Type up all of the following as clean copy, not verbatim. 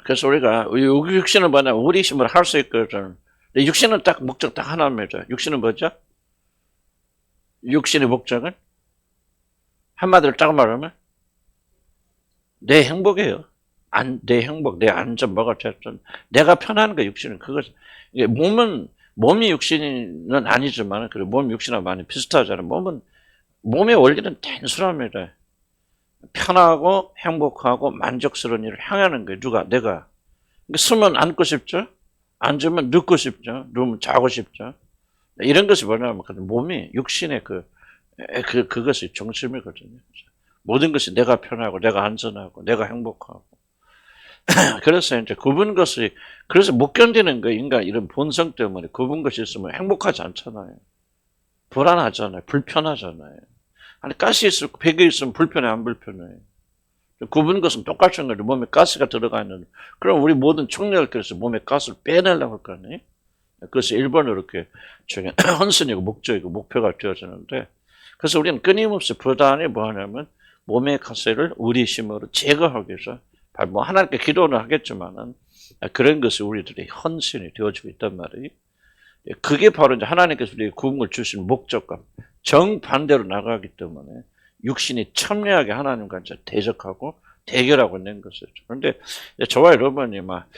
그래서 우리가 육신은 뭐냐, 우리 힘으로 할 수 있거든. 근데 육신은 딱 목적 딱 하나입니다. 육신은 뭐죠? 육신의 목적은 한마디로 딱 말하면 내 행복이에요. 내 행복, 내 안전, 뭐가 됐든 내가 편한 거 육신은 그것. 이게 몸이 육신은 아니지만 그리고 몸 육신하고 많이 비슷하잖아요. 몸의 원리는 단순합니다. 편하고 행복하고 만족스러운 일을 향하는 거예요. 누가? 내가. 그러니까 쓰면 앉고 싶죠? 앉으면 눕고 싶죠? 누우면 자고 싶죠? 이런 것이 뭐냐면 몸이 육신의 그것이 중심이거든요. 모든 것이 내가 편하고 내가 안전하고 내가 행복하고. 그래서 이제 굽은 것이, 그래서 못 견디는 거, 인간 이런 본성 때문에 굽은 것이 있으면 행복하지 않잖아요. 불안하잖아요. 불편하잖아요. 아니, 가스 있고 벽에 있으면 불편해, 안 불편해? 굽은 것은 똑같은 거죠. 몸에 가스가 들어가 있는. 그럼 우리 모든 총력께서 몸에 가스를 빼내려고 할 거 아니에요? 그래서 일본은 이렇게 헌신이고 목적이고 목표가 되어지는데, 그래서 우리는 끊임없이 부단히 뭐 하냐면 몸의 가스를 우리 힘으로 제거하기 위해서 뭐 하나님께 기도는 하겠지만은 그런 것이 우리들의 헌신이 되어지고 있단 말이에요. 그게 바로 이제 하나님께서 우리에게 구원 걸 주신 목적과 정반대로 나가기 때문에 육신이 첨예하게 하나님과 이제 대적하고 대결하고 있는 것이죠. 그런데 저와 여러분이 막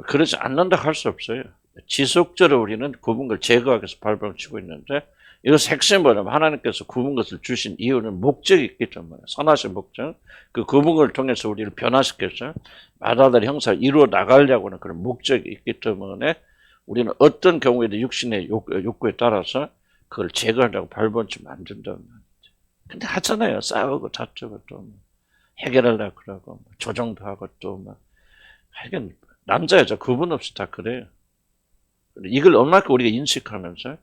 그러지 않는다 할 수 없어요. 지속적으로 우리는 구분 걸 제거하기 위해서 발버둥 치고 있는데, 이것의 핵심은 뭐냐면 하나님께서 구분 것을 주신 이유는 목적이 있기 때문에, 선하신 목적, 그 구분을 통해서 우리를 변화시켜서 마다들 형상을 이루어 나가려고 하는 그런 목적이 있기 때문에 우리는 어떤 경우에도 육신의 욕구에 따라서 그걸 제거하려고 발버둥 만든다는 말이죠. 근데 하잖아요. 싸우고 다투고 또 해결하려고 그러고 조정도 하고 또 막. 하여간 남자 여자 구분 없이 다 그래요. 이걸 얼마나 우리가 인식하면서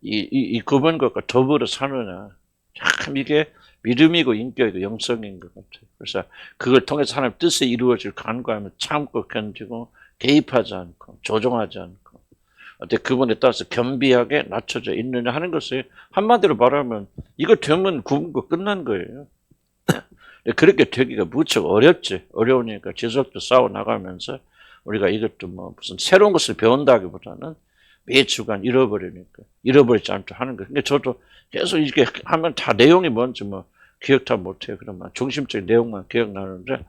이 구분 것과 더불어 사느냐, 참 이게 믿음이고 인격이고 영성인 것 같아요. 그래서 그걸 통해서 하나님 뜻이 이루어질 간과하면 참고 견디고 개입하지 않고 조종하지 않고 어떻게 그분에 따라서 겸비하게 낮춰져 있느냐 하는 것을 한마디로 말하면 이거 되면 구분 거 끝난 거예요. 그렇게 되기가 무척 어렵지. 어려우니까 지속적으로 싸워 나가면서 우리가 이것도 뭐 무슨 새로운 것을 배운다기보다는 매 주간 잃어버리지 않도록 하는 거예요. 근데 저도 계속 이렇게 하면 다 내용이 뭔지 뭐 기억 다 못해요. 그러면 중심적인 내용만 기억나는데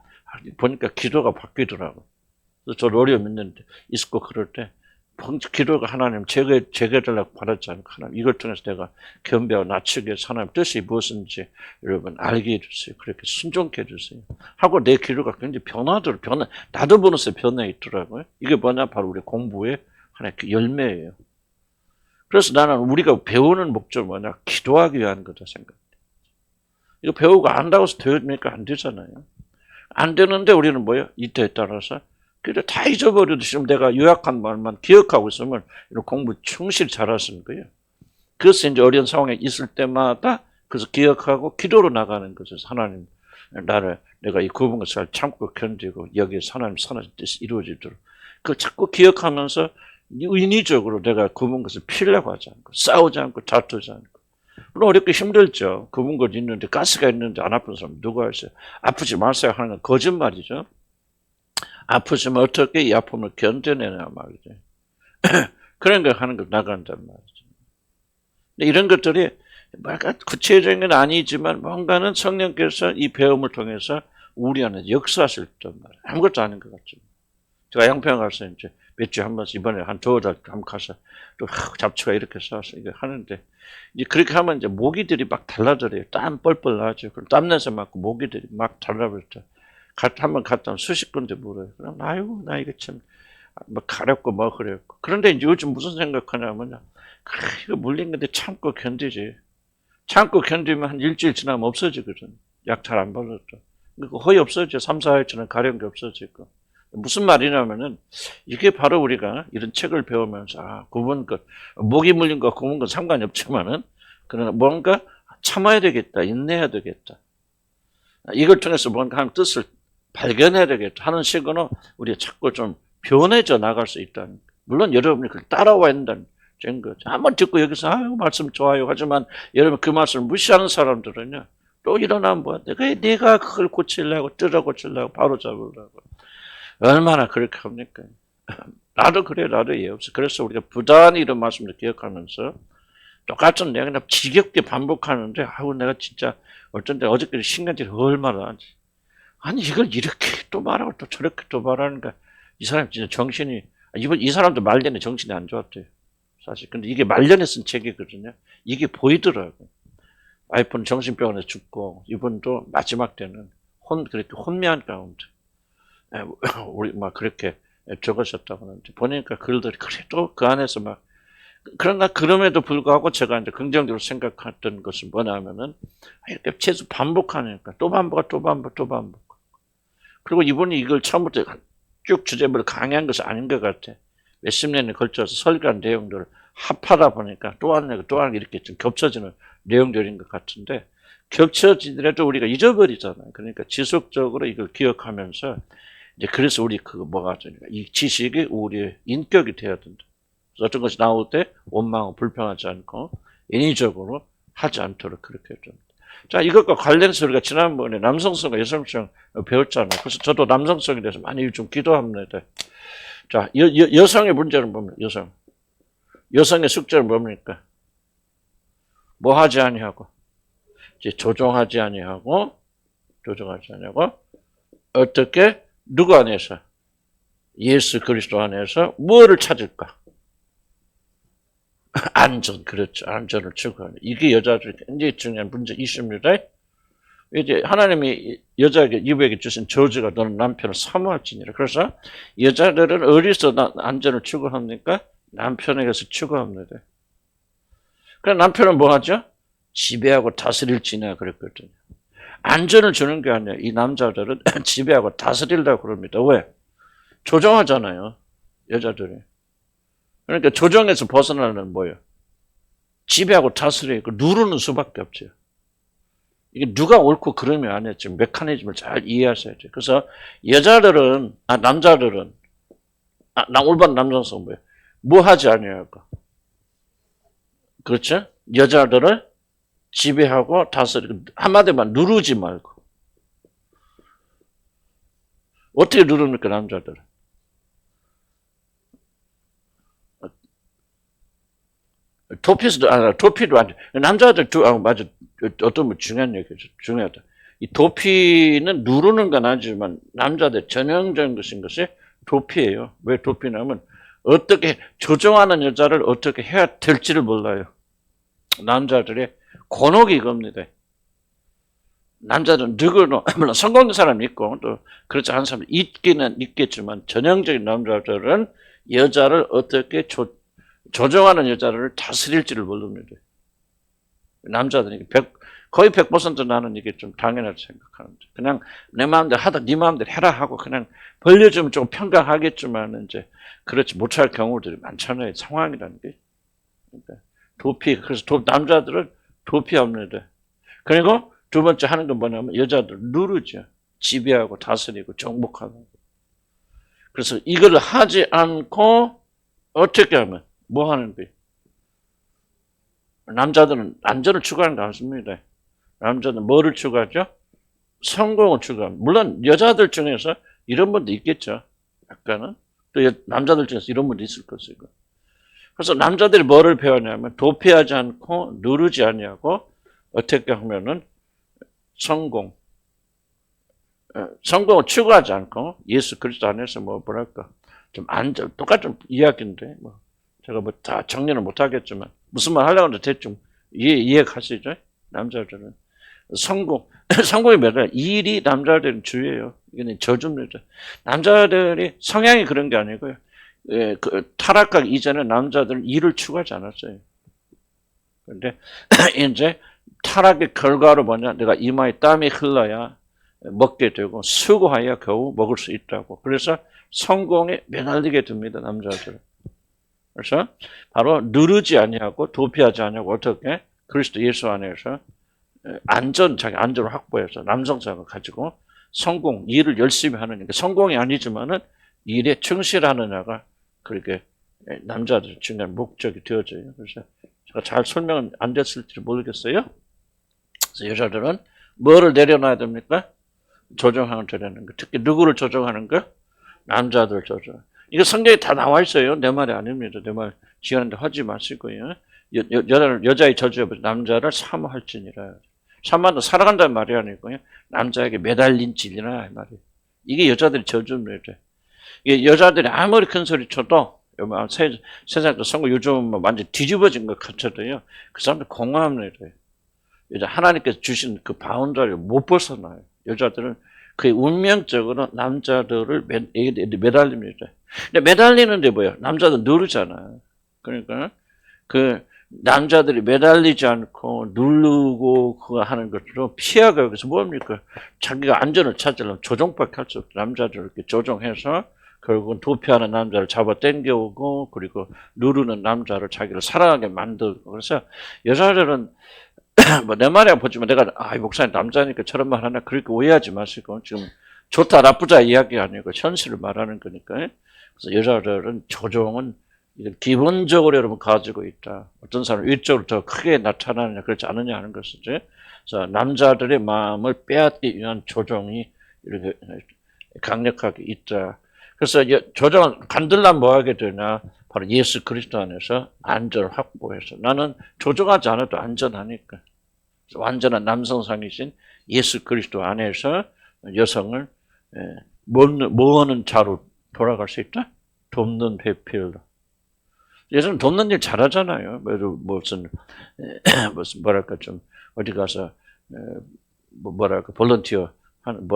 보니까 기도가 바뀌더라고. 그래서 저도 어려움 있는데 있고 그럴 때 기도가 하나님 제거해달라고 받았지 않고 하나님 이걸 통해서 내가 겸비하고 낮추기 위해서 하나님 뜻이 무엇인지 여러분 알게 해주세요. 그렇게 순종케 해주세요. 하고 내 기도가 굉장히 나도 보면서 변해 있더라고요. 이게 뭐냐? 바로 우리 공부의 하나의 그 열매예요. 그래서 나는 우리가 배우는 목적은 뭐냐? 기도하기 위한 거다 생각해요. 이거 배우고 안다고 해서 되니까 안 되잖아요. 안 되는데 우리는 뭐예요? 이때에 따라서 그래 다 잊어버려도 내가 요약한 말만 기억하고 있으면 이런 공부 충실히 잘할 수 있는 거예요. 그래서 이제 어려운 상황에 있을 때마다 그래서 기억하고 기도로 나가는 거죠. 하나님 내가 이 구분 것을 잘 참고 견디고 여기에서 하나님 선하신 뜻이 이루어지도록 그걸 자꾸 기억하면서 인위적으로 내가 구분 것을 피려고 하지 않고 싸우지 않고 다투지 않고. 물론 어렵게 힘들죠. 구분 것 있는데 가스가 있는데 안 아픈 사람 누가 있어요? 아프지 마세요 하는 건 거짓말이죠. 아프시면 어떻게 이 아픔을 견뎌내냐 말이죠. 그런 걸 하는 걸 나간단 말이죠. 근데 이런 것들이 뭔가 구체적인 건 아니지만 뭔가는 성령께서 이 배움을 통해서 우리 안에 역사하실 때 말이에요. 아무것도 아닌 것 같죠. 제가 양평 가서 이제 몇 주에 한 번씩 이번에 한 두어 달 한번 가서 또 잡초가 이렇게 쌓아서 이거 하는데 이제 그렇게 하면 이제 모기들이 막 달라들어요. 땀 뻘뻘 나죠. 그럼 땀내서 맞고 모기들이 막 달라붙을 때. 한번 갔다 오면 수십 군데 물어요. 그럼 아이고 나 이거 참 뭐 가렵고 뭐 그랬고. 그런데 이제 요즘 무슨 생각하냐면 이거 물린 건데 참고 견디지. 참고 견디면 한 일주일 지나면 없어지거든. 약 잘 안 발랐죠. 거의 없어져. 3, 4일 지나면 가려운 게 없어지고. 무슨 말이냐면은 이게 바로 우리가 이런 책을 배우면서 구분 것 모기 물린 거 구분 건 상관이 없지만은 그러나 뭔가 참아야 되겠다. 인내해야 되겠다. 이걸 통해서 뭔가 하는 뜻을 발견해야 되겠다 하는 식으로 우리가 자꾸 좀 변해져 나갈 수 있다는. 물론 여러분이 그걸 따라와야 된다는 거죠. 한번 듣고 여기서 아유 말씀 좋아요 하지만 여러분 그 말씀을 무시하는 사람들은요 또 일어나면 뭐 내가 그걸 고치려고 뜯어 고치려고 바로 잡으려고 얼마나 그렇게 합니까? 나도 그래, 나도 이해 없어. 그래서 우리가 부단히 이런 말씀을 기억하면서 똑같은 내가 그냥 지겹게 반복하는데, 아우, 내가 진짜 어쩐 때 어저께 신경질이 얼마나 하지. 아니, 이걸 이렇게 또 말하고 또 저렇게 또 말하니까 이 사람 진짜 정신이, 이 사람도 말년에 정신이 안 좋았대요. 사실. 근데 이게 말년에 쓴 책이거든요. 이게 보이더라고. 와이프는 정신병원에 죽고, 이분도 마지막 때는 그렇게 혼미한 가운데, 우리 막 그렇게 적으셨다고 하는데, 보니까 글들이 그래도 그 안에서 막, 그러나 그럼에도 불구하고 제가 이제 긍정적으로 생각했던 것은 뭐냐면은, 이렇게 계속 반복하니까, 또 반복, 또 반복, 또 반복. 그리고 이분이 이걸 처음부터 쭉 주제별로 강의한 것은 아닌 것 같아. 몇십 년에 걸쳐서 설교한 내용들을 합하다 보니까 또 하나 이렇게 좀 겹쳐지는 내용들인 것 같은데, 겹쳐지더라도 우리가 잊어버리잖아요. 그러니까 지속적으로 이걸 기억하면서, 이제 그래서 우리 이 지식이 우리의 인격이 되어야 된다. 어떤 것이 나올 때 원망하고 불평하지 않고 인위적으로 하지 않도록 그렇게 해야 됩니다. 자, 이것과 관련해서 우리가 지난번에 남성성과 여성성 배웠잖아요. 그래서 저도 남성성에 대해서 많이 좀 기도합니다. 자, 여성의 문제는 뭡니까? 여성의 숙제는 뭡니까? 뭐 하지 아니하고, 이제 조종하지 아니하고, 어떻게, 누구 안에서? 예수 그리스도 안에서 무엇을 찾을까? 안전, 그렇죠. 안전을 추구하는. 이게 여자들이 굉장히 중요한 문제 있습니다. 이제 하나님이 여자에게, 이브에게 주신 저주가 너는 남편을 사모할지니라. 그래서 여자들은 어디서 안전을 추구합니까? 남편에게서 추구합니다. 그럼 남편은 뭐 하죠? 지배하고 다스릴지냐 그랬거든요. 안전을 주는 게 아니라 이 남자들은 지배하고 다스리려고 그럽니다. 왜? 조종하잖아요. 여자들이. 그러니까 조정에서 벗어나려면 뭐예요? 지배하고 다스리고 누르는 수밖에 없죠. 이게 누가 옳고 그름이 아니에요. 지금 메커니즘을 잘 이해하셔야죠. 그래서 남자들은, 올바른 남성성 뭐예요? 뭐 하지 아니하고. 그렇죠? 여자들을 지배하고 다스리고, 한마디만 누르지 말고. 어떻게 누릅니까, 남자들은? 도피도 아니죠. 남자들 맞아. 어떤 분 중요한 얘기죠. 중요하다. 이 도피는 누르는 건 아니지만 남자들 전형적인 것이 도피예요. 왜 도피냐면 어떻게 조종하는 여자를 어떻게 해야 될지를 몰라요. 남자들의 곤혹이 이겁니다. 남자들은 물론 성공한 사람이 있고 또 그렇지 않은 사람이 있기는 있겠지만 전형적인 남자들은 여자를 어떻게 조종하는 여자를 다스릴지를 모릅니다. 남자들이 거의 100% 나는 이게 좀 당연하다고 생각하는데, 그냥 내 마음대로 하다 네 마음대로 해라 하고 그냥 벌려주면 좀 평가하겠지만 이제 그렇지 못할 경우들이 많잖아요. 상황이라는 게. 그러니까 그래서 남자들은 도피합니다. 그리고 두 번째 하는 건 뭐냐면 여자들 누르죠. 지배하고 다스리고 정복하고. 그래서 이걸 하지 않고 어떻게 하면 뭐 하는 거예요? 남자들은 안전을 추구하는 거 않습니다. 남자는 뭐를 추구하죠? 성공을 추구합니다. 물론 여자들 중에서 이런 분도 있겠죠. 약간은. 또 남자들 중에서 이런 분도 있을 것이고. 그래서 남자들이 뭐를 배우냐면 도피하지 않고 누르지 아니하고 어떻게 하면은 성공을 추구하지 않고 예수 그리스도 안에서 뭐랄까 좀 똑같은 이야기인데 제가 다 정리는 못하겠지만 무슨 말 하려고 하는데 대충 이해가시죠? 남자들은 성공이 뭐냐? 일이 남자들은 주예요. 이게 저주입니다. 남자들이 성향이 그런 게 아니고요. 타락하기 이전에 남자들은 일을 추구하지 않았어요. 그런데 이제 타락의 결과로 뭐냐? 내가 이마에 땀이 흘러야 먹게 되고 수고하여 겨우 먹을 수 있다고. 그래서 성공에 매달리게 됩니다. 남자들은. 그래서 바로 누르지 아니하고 도피하지 아니하고 어떻게 그리스도 예수 안에서 자기 안전을 확보해서 남성성을 가지고 일을 열심히 하는, 성공이 아니지만은 일에 충실하느냐가 그렇게 남자들 중요한 목적이 되어져요. 그래서 제가 잘 설명은 안 됐을지 모르겠어요. 그래서 여자들은 뭐를 내려놔야 됩니까? 조정하는 되려는 거. 특히 누구를 조정하는 거? 남자들 조절. 이거 성경에 다 나와 있어요. 내 말이 아닙니다. 내 말 지어낸다 하지 마시고요. 여자의 저주에 남자를 사모할지니라. 사모한다 살아간다는 말이 아니고요. 남자에게 매달린 진이라 말이에요. 이게 여자들의 저주입니다. 이게 여자들이 아무리 큰 소리 쳐도 세상도 선거 요즘 완전 뒤집어진 것 같아도요. 그 사람들 공허합니다. 하나님께서 주신 그 바운더리를 못 벗어나요. 여자들은 그 운명적으로 남자들을 매달립니다. 근데 매달리는데 뭐예요? 남자들 누르잖아요. 그러니까 그 남자들이 매달리지 않고 누르고 그거 하는 것으로 피하고 그래서 뭡니까? 자기가 안전을 찾으려면 조종밖에 할 수 없죠. 남자들을 이렇게 조종해서 결국은 도피하는 남자를 잡아 당겨오고 그리고 누르는 남자를 자기를 살아가게 만들고 그래서 여자들은 뭐 내 말이야 보지만 내가 목사님 남자니까 저런 말 하나 그렇게 오해하지 마시고 지금 좋다 나쁘다 이야기 아니고 현실을 말하는 거니까 그래서 여자들은 조종은 기본적으로 여러분 가지고 있다. 어떤 사람은 위쪽으로 더 크게 나타나느냐 그렇지 않느냐 하는 것이지. 그래서 남자들의 마음을 빼앗기 위한 조종이 이렇게 강력하게 있다. 그래서 조종을 간들려면 뭐 하게 되냐. 바로 예수 그리스도 안에서 안전을 확보해서 나는 조종하지 않아도 안전하니까. 완전한 남성상이신 예수 그리스도 안에서 여성을 모으는 자로 돌아갈 수 있다? 돕는 배필로. 예수는 돕는 일 잘하잖아요. 무슨 뭐랄까 좀 어디 가서 뭐랄까 볼런티어 하는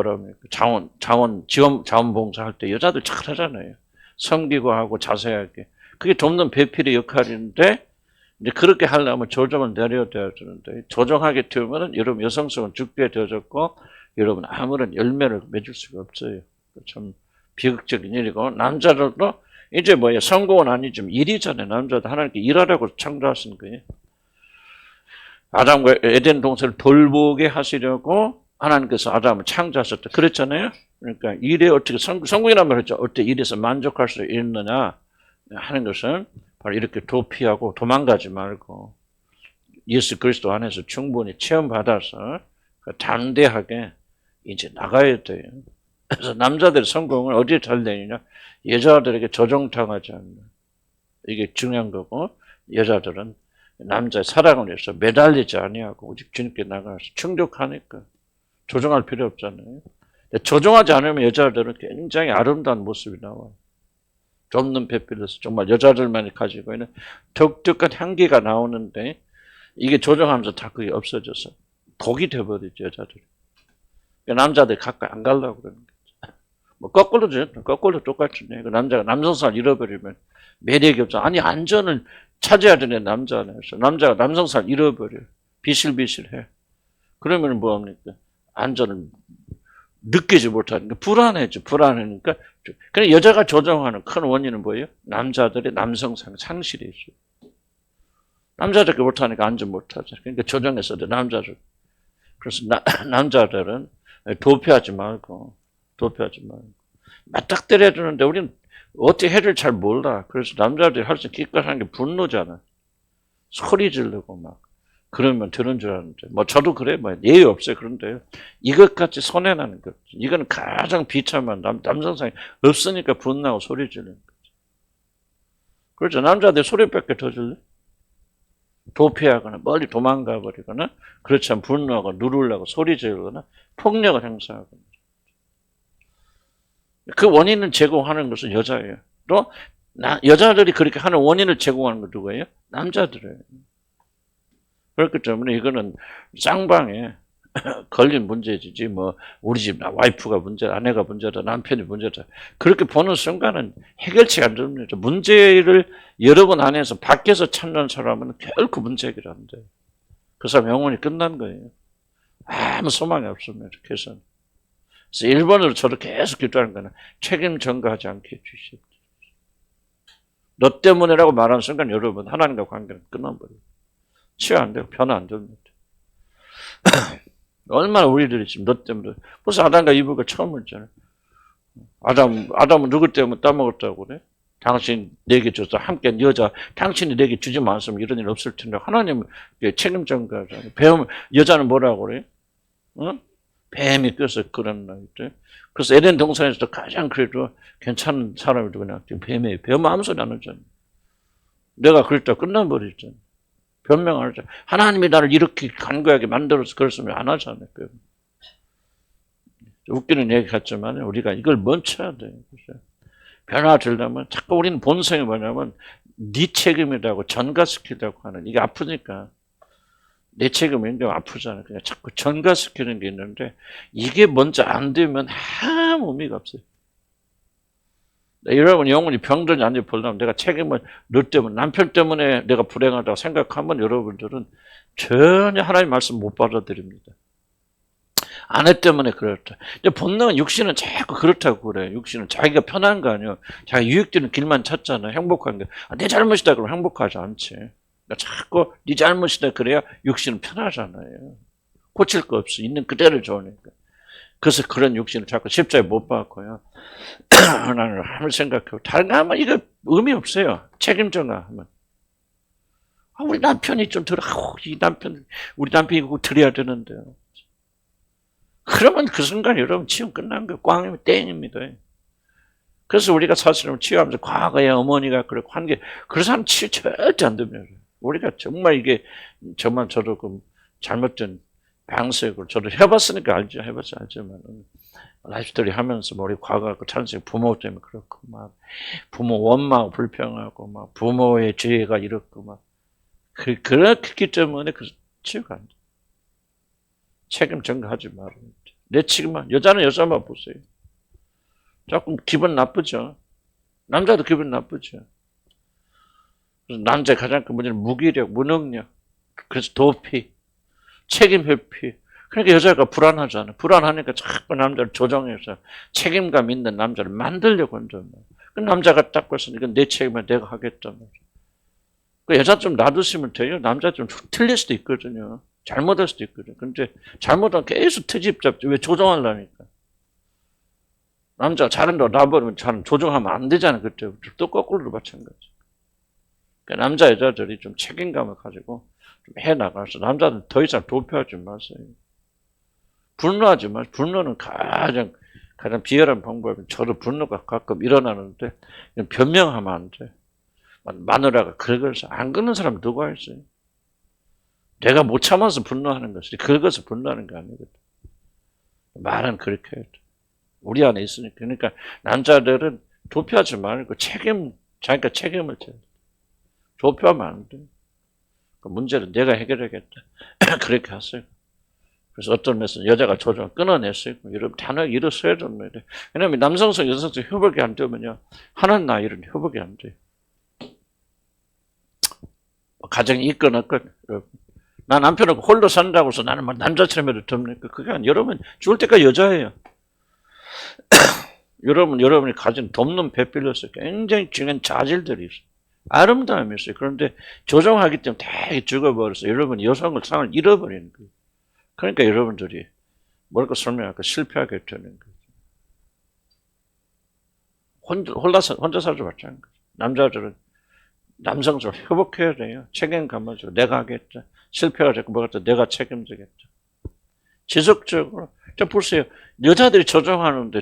자원봉사 할 때 여자들 잘하잖아요. 섬기고 하고 자세하게 그게 돕는 배필의 역할인데 이제 그렇게 하려면 조정을 내려야 되는데 조정하게 되면은 여러분 여성성은 죽게 되어졌고 여러분 아무런 열매를 맺을 수가 없어요. 참 비극적인 일이고 남자들도 이제 뭐예요? 성공은 아니지만 일이잖아요. 남자도 하나님께 일하라고 창조하신 거예요. 아담과 에덴 동산을 돌보게 하시려고 하나님께서 아담을 창조하셨다. 그랬잖아요. 그러니까 일에 어떻게 성공이란 말을 했죠. 어떻게 일에서 만족할 수 있느냐 하는 것은 바로 이렇게 도피하고 도망가지 말고 예수 그리스도 안에서 충분히 체험받아서 담대하게 이제 나가야 돼요. 그래서 남자들의 성공은 어디에 잘 되느냐? 여자들에게 조종당하지 않는 이게 중요한 거고 여자들은 남자의 사랑을 위해서 매달리지 아니하고 오직 주님께 나가서 충족하니까 조종할 필요 없잖아요. 조종하지 않으면 여자들은 굉장히 아름다운 모습이 나와요. 좁는 배필에서 정말 여자들만이 가지고 있는 독특한 향기가 나오는데 이게 조종하면서 다 그게 없어져서 독이 돼버리죠 여자들이. 남자들이 가까이 안 가려고 그러는 거죠. 뭐 거꾸로죠. 거꾸로 똑같이. 그 남자가 남성성을 잃어버리면 매력이 없어. 아니 안전을 찾아야 되는 남자 안에서 남자가 남성성을 잃어버려. 비실비실해. 그러면 뭐합니까? 안전을 느끼지 못하니까 불안해져. 불안하니까. 그래 여자가 조종하는 큰 원인은 뭐예요? 남자들의 남성상 상실이 있어요. 남자들이 못하니까 안전 못하죠. 그러니까 조정해서 남자들. 그래서 남자들은 도피하지 말고 맞닥뜨려야 되는데 우리는 어떻게 해를 잘 몰라. 그래서 남자들이 할 수 기껏하는 게 분노잖아. 소리 지르고 막 그러면 되는 줄 아는데 뭐 저도 그래 뭐 예의 없어요. 그런데 이것같이 손해나는 것 이거는 가장 비참한 남성상이 없으니까 분노하고 소리 지르는 거죠. 그렇죠. 남자들 소리밖에 더 질러 도피하거나 멀리 도망가 버리거나 그렇지 않으면 분노하고 누르려고 소리 지르거나 폭력을 행사하거나 그 원인을 제공하는 것은 여자예요. 또 여자들이 그렇게 하는 원인을 제공하는 건 누구예요? 남자들이에요. 그렇기 때문에 이거는 쌍방에 걸린 문제지 뭐 우리 집 와이프가 문제다 아내가 문제다 남편이 문제다 그렇게 보는 순간은 해결치가 안 됩니다. 문제를 여러분 안에서 밖에서 찾는 사람은 결코 문제 해결 안 돼요. 그 사람 영혼이 끝난 거예요. 아무 소망이 없습니다. 그래서 1번으로 저를 계속 기도하는 거는 책임 전가하지 않게 해주십시오. 너 때문에라고 말하는 순간 여러분 하나님과 관계는 끝나버려요. 치유 안 되고 변화 안 됩니다. 얼마나 우리들이 지금 너 때문에 벌써 아담과 이브가 처음이잖아요. 아담은 누구 때문에 따먹었다고 그래? 당신 내게 줘서 함께 여자 당신이 내게 주지 않았으면 이런 일 없을 텐데 하나님은 책임 전가하잖아요. 배우면 여자는 뭐라고 그래? 어? 뱀이 껴서 그런 날이죠. 그래서 에덴 동산에서도 가장 그래도 괜찮은 사람이도 그냥 뱀이에요. 뱀 아무 소리 안 하잖아요. 내가 그랬다 끝나버리잖아요. 변명 안 하잖아요. 하나님이 나를 이렇게 간과하게 만들어서 그랬으면 안 하잖아요. 뱀. 웃기는 얘기 같지만 우리가 이걸 멈춰야 돼요. 변화되려면 자꾸 우리는 본성이 뭐냐면 네 책임이라고 전가시키려고 하는, 이게 아프니까 내 책임이 좀 아프잖아요. 그냥 자꾸 전가시키는 게 있는데 이게 먼저 안 되면 아무 의미가 없어요. 여러분 영혼이 병든지 안 보려면 내가 책임을 너 때문에, 남편 때문에 내가 불행하다고 생각하면 여러분들은 전혀 하나님의 말씀 못 받아들입니다. 아내 때문에 그렇다. 근데 본능은, 육신은 자꾸 그렇다고 그래. 육신은 자기가 편한 거 아니에요. 자기가 유익되는 길만 찾잖아. 행복한 게. 내 잘못이다 그러면 행복하지 않지. 그러니까 자꾸 네 잘못이다 그래야 육신은 편하잖아요. 고칠 거 없어. 있는 그대로 좋으니까. 그래서 그런 육신을 자꾸 십자에 못 박고요. 나는 한번 생각해요. 다른 거 하면 이거 의미 없어요. 책임져가 하면. 우리 남편이 좀 들어. 우리 남편이 그거 드려야 되는데요. 그러면 그 순간 여러분 치유 끝난 거예요. 꽝이면 땡입니다. 그래서 우리가 사실은 치유하면서 과거에 어머니가 그렇고 한 게, 그런 사람 치유 절대 안 됩니다. 우리가 정말 이게, 정말 저도 그 잘못된 방식으로 저도 해봤으니까 알죠. 해봤지 알지만 라이프스토리 하면서 우리 과거 그 찬스 부모 때문에 그렇고 막 부모 원망 불평하고 막 부모의 죄가 이렇고 막 그렇기 때문에 그 치유가 안 돼. 책임 전가하지 말아요. 내 책임만, 여자는 여자만 보세요. 조금 기분 나쁘죠. 남자도 기분 나쁘죠. 그래서 남자의 가장 큰 문제는 무기력, 무능력, 그래서 도피, 책임 회피. 그러니까 여자가 불안하잖아요. 불안하니까 자꾸 남자를 조정해서 책임감 있는 남자를 만들려고 한단 말이에요. 그 남자가 딱 봐서 이건 내 책임을 내가 하겠단 말이에요. 그 여자 좀 놔두시면 돼요. 남자 좀 틀릴 수도 있거든요. 잘못할 수도 있거든요. 근데 잘못하면 계속 트집 잡죠. 왜 조정하려니까. 남자가 잘한다고 놔버리면 잘 조정하면 안 되잖아요. 그때부터. 또 거꾸로 마찬가지. 그러니까 남자, 여자들이 좀 책임감을 가지고 좀 해나가서, 남자들은 더 이상 도피하지 마세요. 분노하지 마세요. 분노는 가장 비열한 방법이, 저도 분노가 가끔 일어나는데 변명하면 안 돼. 마누라가 그래서 안 그러는 사람 누가 있어요? 내가 못 참아서 분노하는 것이, 그것을 분노하는 게 아니거든. 말은 그렇게 해야 돼. 우리 안에 있으니까. 그러니까 남자들은 도피하지 말고 자기가 책임을 져야 돼. 도피하면 안 돼. 그 문제는 내가 해결하겠다. 그렇게 하세요. 그래서 어떤 면에서 여자가 조정을 끊어냈어요. 여러분 단호하게 일어서야 됩니다. 왜냐하면 남성성, 여성성 협업이 안 되면요, 하는 나이는 협업이 안 돼요. 가정이 있건 없건, 여러분. 나 남편은 홀로 산다고 해서 나는 막 남자처럼 해도 됩니까? 그게 아니라 여러분 죽을 때까지 여자예요. 여러분이 가진 돕는 배필로서 굉장히 중요한 자질들이 있어요. 아름다움이 있어요. 그런데 조정하기 때문에 되게 죽어버려서 여러분 여성을 상을 잃어버리는 거예요. 그러니까 여러분들이 뭐라고 설명할까, 실패하게 되는 거죠. 혼자 살지 마찬가지. 남자들은 남성적으로 회복해야 돼요. 책임감을 가지고 내가 하겠다. 실패가 됐고 뭐가 됐다. 내가 책임지겠다. 지속적으로. 자, 보세요. 여자들이 조정하는데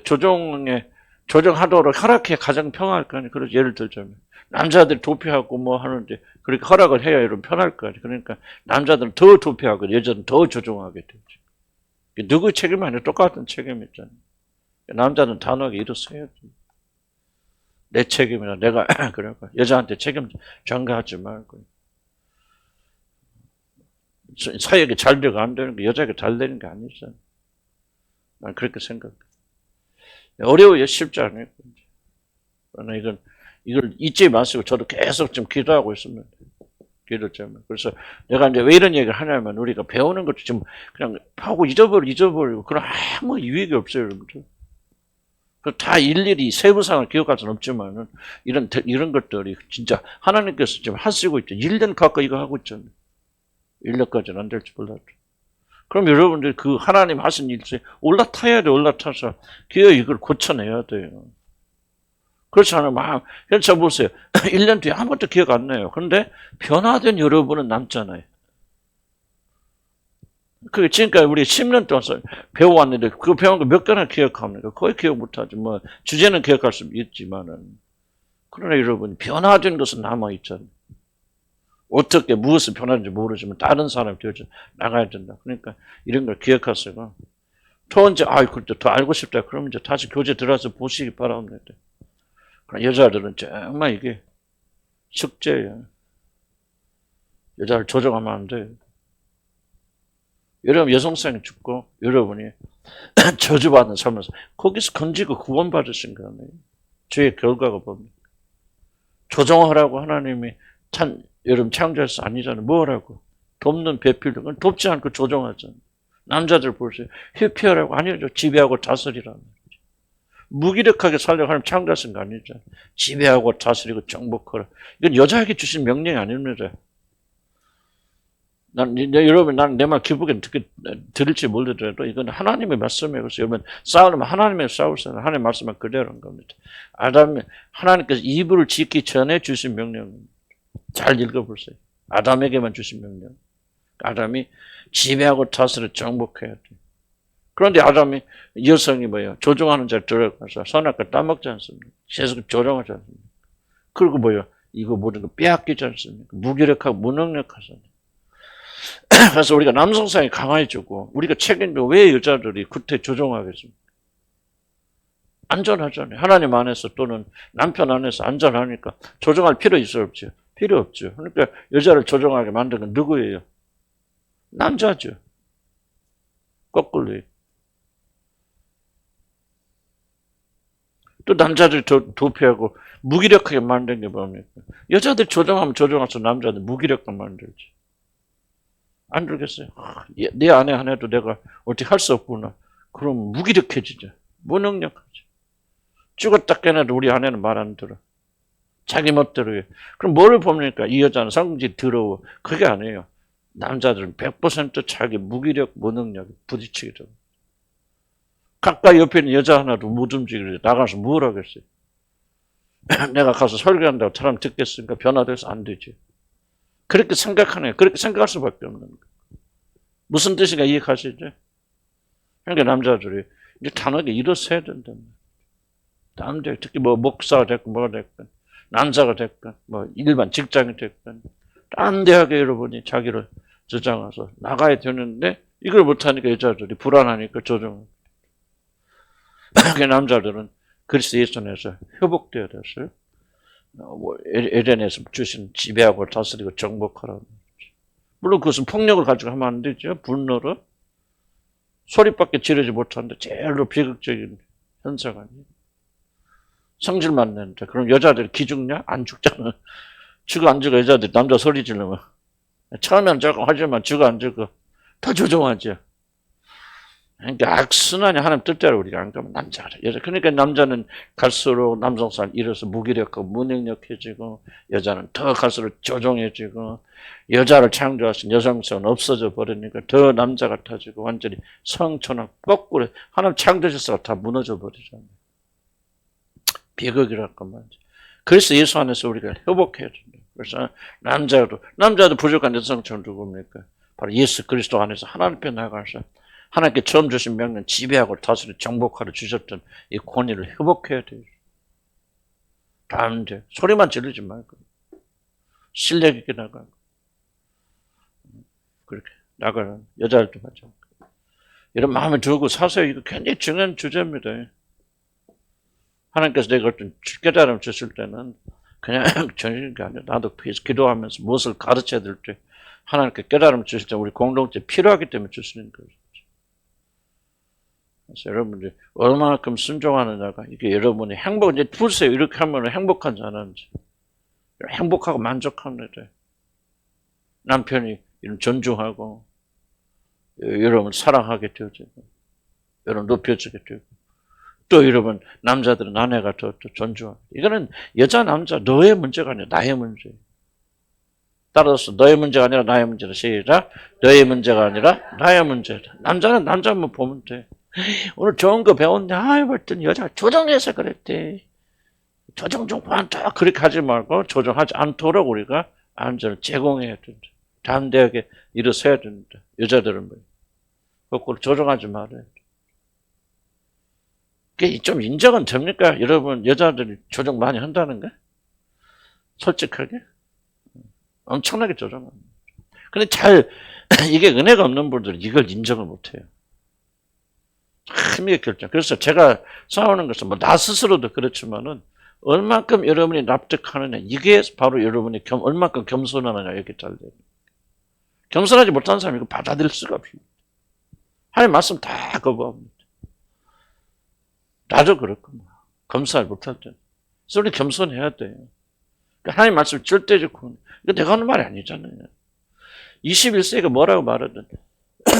조정하도록 허락해 가장 편할 거 아니에요. 그래서 예를 들자면 남자들이 도피하고 뭐 하는데 그렇게 허락을 해야 여러분 편할 거 아니에요. 그러니까 남자들은 더 도피하고 여자들은 더 조정하게 되죠. 누구 책임 아니에요. 똑같은 책임이 있잖아요. 남자는 단호하게 일어서야 돼요. 내 책임이나 내가 그러니까 여자한테 책임 전가하지 말고. 사역이 잘 되고 안 되는 게 여자가 잘 되는 게 아니잖아. 난 그렇게 생각해. 어려워요. 쉽지 않아요. 그러나 이걸 잊지 마시고 저도 계속 좀 기도하고 있습니다. 기도 때문에. 그래서 내가 이제 왜 이런 얘기를 하냐면 우리가 배우는 것도 지금 그냥 하고 잊어버리고 그런 아무 유익이 없어요, 여러분들. 다 일일이 세부상을 기억할 수는 없지만은 이런 것들이 진짜 하나님께서 지금 하시고 있죠. 1년 가까이 이거 하고 있잖아요. 1년까지는 안 될지 몰라도. 그럼 여러분들 그 하나님 하신 일에 올라타야 돼. 올라타서 기어 이걸 고쳐내야 돼요. 그렇지 않으면 그래서 보세요. 1년 뒤에 아무것도 기억 안 나요. 그런데 변화된 여러분은 남잖아요. 그 지금까지 우리 10년 동안 배워왔는데 그 배운 거 몇 개나 기억합니까? 거의 기억 못하지. 뭐 주제는 기억할 수 있지만은 그러나 여러분 변화된 것은 남아 있잖아요. 어떻게 무엇을 변하는지 모르지만 다른 사람이 되어져 나가야 된다. 그러니까 이런 걸 기억하세요. 또 이제 그때 더 알고 싶다. 그러면 이제 다시 교재 들어와서 보시기 바랍니다. 그러나 여자들은 정말 이게 숙제예요. 여자를 조종하면 안 돼요. 여러분 여성성이 죽고 여러분이 저주받는 삶을 거기서 건지고 구원받으신 거 아니에요. 죄의 결과가 뭡니까? 조종하라고 하나님이 여러분 창조해서 아니잖아요. 뭐라고? 돕는 배필도 그건 돕지 않고 조종하잖아요. 남자들 보세요. 회피하라고 아니죠. 지배하고 다스리라는 거죠. 무기력하게 살려고 하나님 창조하신 거 아니죠. 지배하고 다스리고 정복하라. 이건 여자에게 주신 명령이 아닙니다. 여러분, 나는 내 말 기쁘게 들을지 모르더라도 이건 하나님의 말씀이에요. 그래서 여러분, 싸우면 하나님의 싸우세요. 하나님의 말씀은 그대로인 겁니다. 하나님께서 이불을 짓기 전에 주신 명령입니다. 잘 읽어보세요. 아담에게만 주신 명령. 아담이 지배하고 다스려 정복해야 돼. 그런데 아담이 여성이 조종하는 자를 들어가서 선악과 따먹지 않습니까? 계속 조종하지 않습니까? 그리고 이거 모든 거 빼앗기지 않습니까? 무기력하고 무능력하잖아요. 그래서 우리가 남성성이 강해지고 우리가 책임도 왜 여자들이 그때 조종하겠습니까? 안전하잖아요. 하나님 안에서 또는 남편 안에서 안전하니까 조종할 필요 있어요, 없죠? 필요 없죠. 그러니까 여자를 조종하게 만든 건 누구예요? 남자죠. 거꾸로. 또 남자들 도피하고 무기력하게 만든 게 뭡니까? 여자들 조종하면 조종해서 남자들 무기력하게 만들지. 안 그러겠어요? 내 아내 하나도 내가 어떻게 할 수 없구나. 그럼 무기력해지죠. 무능력하죠. 죽었다 깨나도 우리 아내는 말 안 들어. 자기 멋대로 해. 그럼 뭐를 봅니까? 이 여자는 성질이 더러워. 그게 아니에요. 남자들은 100% 자기 무기력, 무능력에 부딪히게 됩니다. 가까이 옆에 있는 여자 하나도 못 움직이지. 나가서 뭘 하겠어요? 내가 가서 설교한다고 사람 듣겠으니까 변화돼서 안 되지. 그렇게 생각하네요. 그렇게 생각할 수밖에 없는 거예요. 무슨 뜻인가 이해하시죠? 그러니까 남자들이 이제 단호하게 일어서야 된다는 거예요. 남자 특히 목사가 됐건 뭐가 됐건 남자가 됐건 일반 직장이 됐건 딴 대학에 여러분이 자기를 주장해서 나가야 되는데 이걸 못하니까 여자들이 불안하니까 조종을. 남자들은 그리스도 예수 안에서 회복되어야 됐어요. 에덴에서 주신 지배하고 다스리고 정복하라는 거죠. 물론 그것은 폭력을 가지고 하면 안 되죠. 분노로. 소리밖에 지르지 못하는데 제일로 비극적인 현상 아니에요. 성질만 내는데 그럼 여자들이 기죽냐? 안 죽잖아. 죽어 안 죽어 여자들이 남자 소리 지르면. 처음에는 조금 하지만 죽어 안 죽어. 더 조종하죠. 그러니까 악순환이 하나님 뜻대로 우리가 안 가면 남자를 여자. 그러니까 남자는 갈수록 남성성을 잃어서 무기력하고 무능력해지고 여자는 더 갈수록 조종해지고 여자를 창조하신 여성성은 없어져 버리니까 더 남자 같아지고 완전히 성천한 거꾸로 하나님 창조자가 다 무너져 버리잖아요. 비극이랄까 말이죠. 그래서 예수 안에서 우리가 회복해야 된다. 그래서 남자도 부족한 여성처럼 누굽니까? 바로 예수 그리스도 안에서 하나님 앞에 나가서 하나님께 처음 주신 명령 지배하고 다스리 정복하러 주셨던 이 권위를 회복해야 돼요. 다른데 소리만 지르지 말고 실력 있게 나가고 그렇게 나가는 여자들도 마찬가지. 이런 마음에 두고 사세요. 이거 굉장히 중요한 주제입니다. 하나님께서 내가 어떤 깨달음 주실 때는 그냥 전하는 게 아니라 나도 기도하면서 무엇을 가르쳐야 될 때 하나님께 깨달음 주실 때 우리 공동체 필요하기 때문에 주시는 거죠. 그래서 여러분들이 얼마만큼 순종하느냐가 이게 여러분이 이제 보세요. 이렇게 하면 행복한지 안 하는지. 행복하고 만족합니다. 남편이 존중하고 여러분 사랑하게 되어지고 여러분 높여지게 되고 또 여러분 남자들은 아내가 더 존중하고 이거는 여자 남자 너의 문제가 아니라 나의 문제예요. 따라서 너의 문제가 아니라 나의 문제다. 시작. 너의 문제가 아니라 나의 문제다. 남자는 남자만 보면 돼. 오늘 좋은 거 배웠는데 봤더니 여자가 조종해서 그랬대. 조종 좀 그만둬. 그렇게 하지 말고 조종하지 않도록 우리가 안전을 제공해야 된다. 담대하게 일어서야 된다. 여자들은 거꾸로 조정하지 말아요. 그게 좀 인정은 됩니까? 여러분, 여자들이 조정 많이 한다는 거? 솔직하게? 엄청나게 조정합니다. 근데 이게 은혜가 없는 분들은 이걸 인정을 못 해요. 힘이 결정. 그래서 제가 싸우는 것은 나 스스로도 그렇지만은 얼만큼 여러분이 납득하느냐. 이게 바로 여러분이 얼만큼 겸손하느냐. 이렇게 잘 돼요. 겸손하지 못한 사람이 이거 받아들일 수가 없습니다. 하나님 말씀 다 거부합니다. 나도 그렇고, 검사를 못할 때. 그래서 우리 겸손해야 돼요. 하나님 말씀 절대적으로. 이거 내가 하는 말이 아니잖아요. 21세기가 뭐라고 말하든,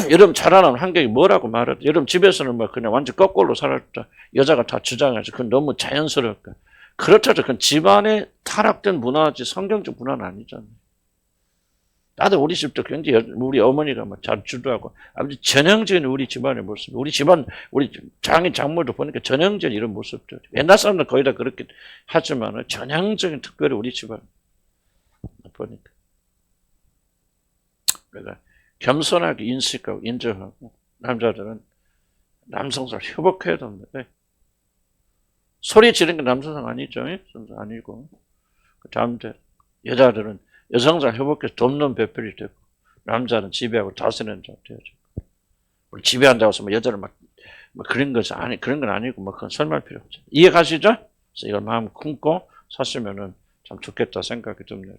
여러분 자라나는 환경이 뭐라고 말하든, 여러분 집에서는 그냥 완전 거꾸로 살았다. 여자가 다 주장해서 그건 너무 자연스러울까. 그렇다고 그건 집안에 타락된 문화지 성경적 문화는 아니잖아요. 나도 우리 집도 굉장히 우리 어머니가 잘 주도하고 아버지 전형적인 우리 집안의 모습. 우리 집안 우리 장인 장모도 보니까 전형적인 이런 모습들. 옛날 사람들 거의 다 그렇게 하지만 전형적인 특별히 우리 집안 보니까 그러니까 겸손하게 인식하고 인정하고 남자들은 남성성 협업해야 됩니다. 소리 지르는 게 남성성 아니죠? 아니고 그 다음 여자들은 여성상 회복해서 돕는 배필이 되고 남자는 지배하고 다스리는 자 되어지고 우리 지배한다고 해서 여자를 그런 것이 그런 건 아니고 그건 설명할 필요 없죠. 이해 가시죠? 그래서 이걸 마음 품고 사시면은 참 좋겠다 생각이 듭니다.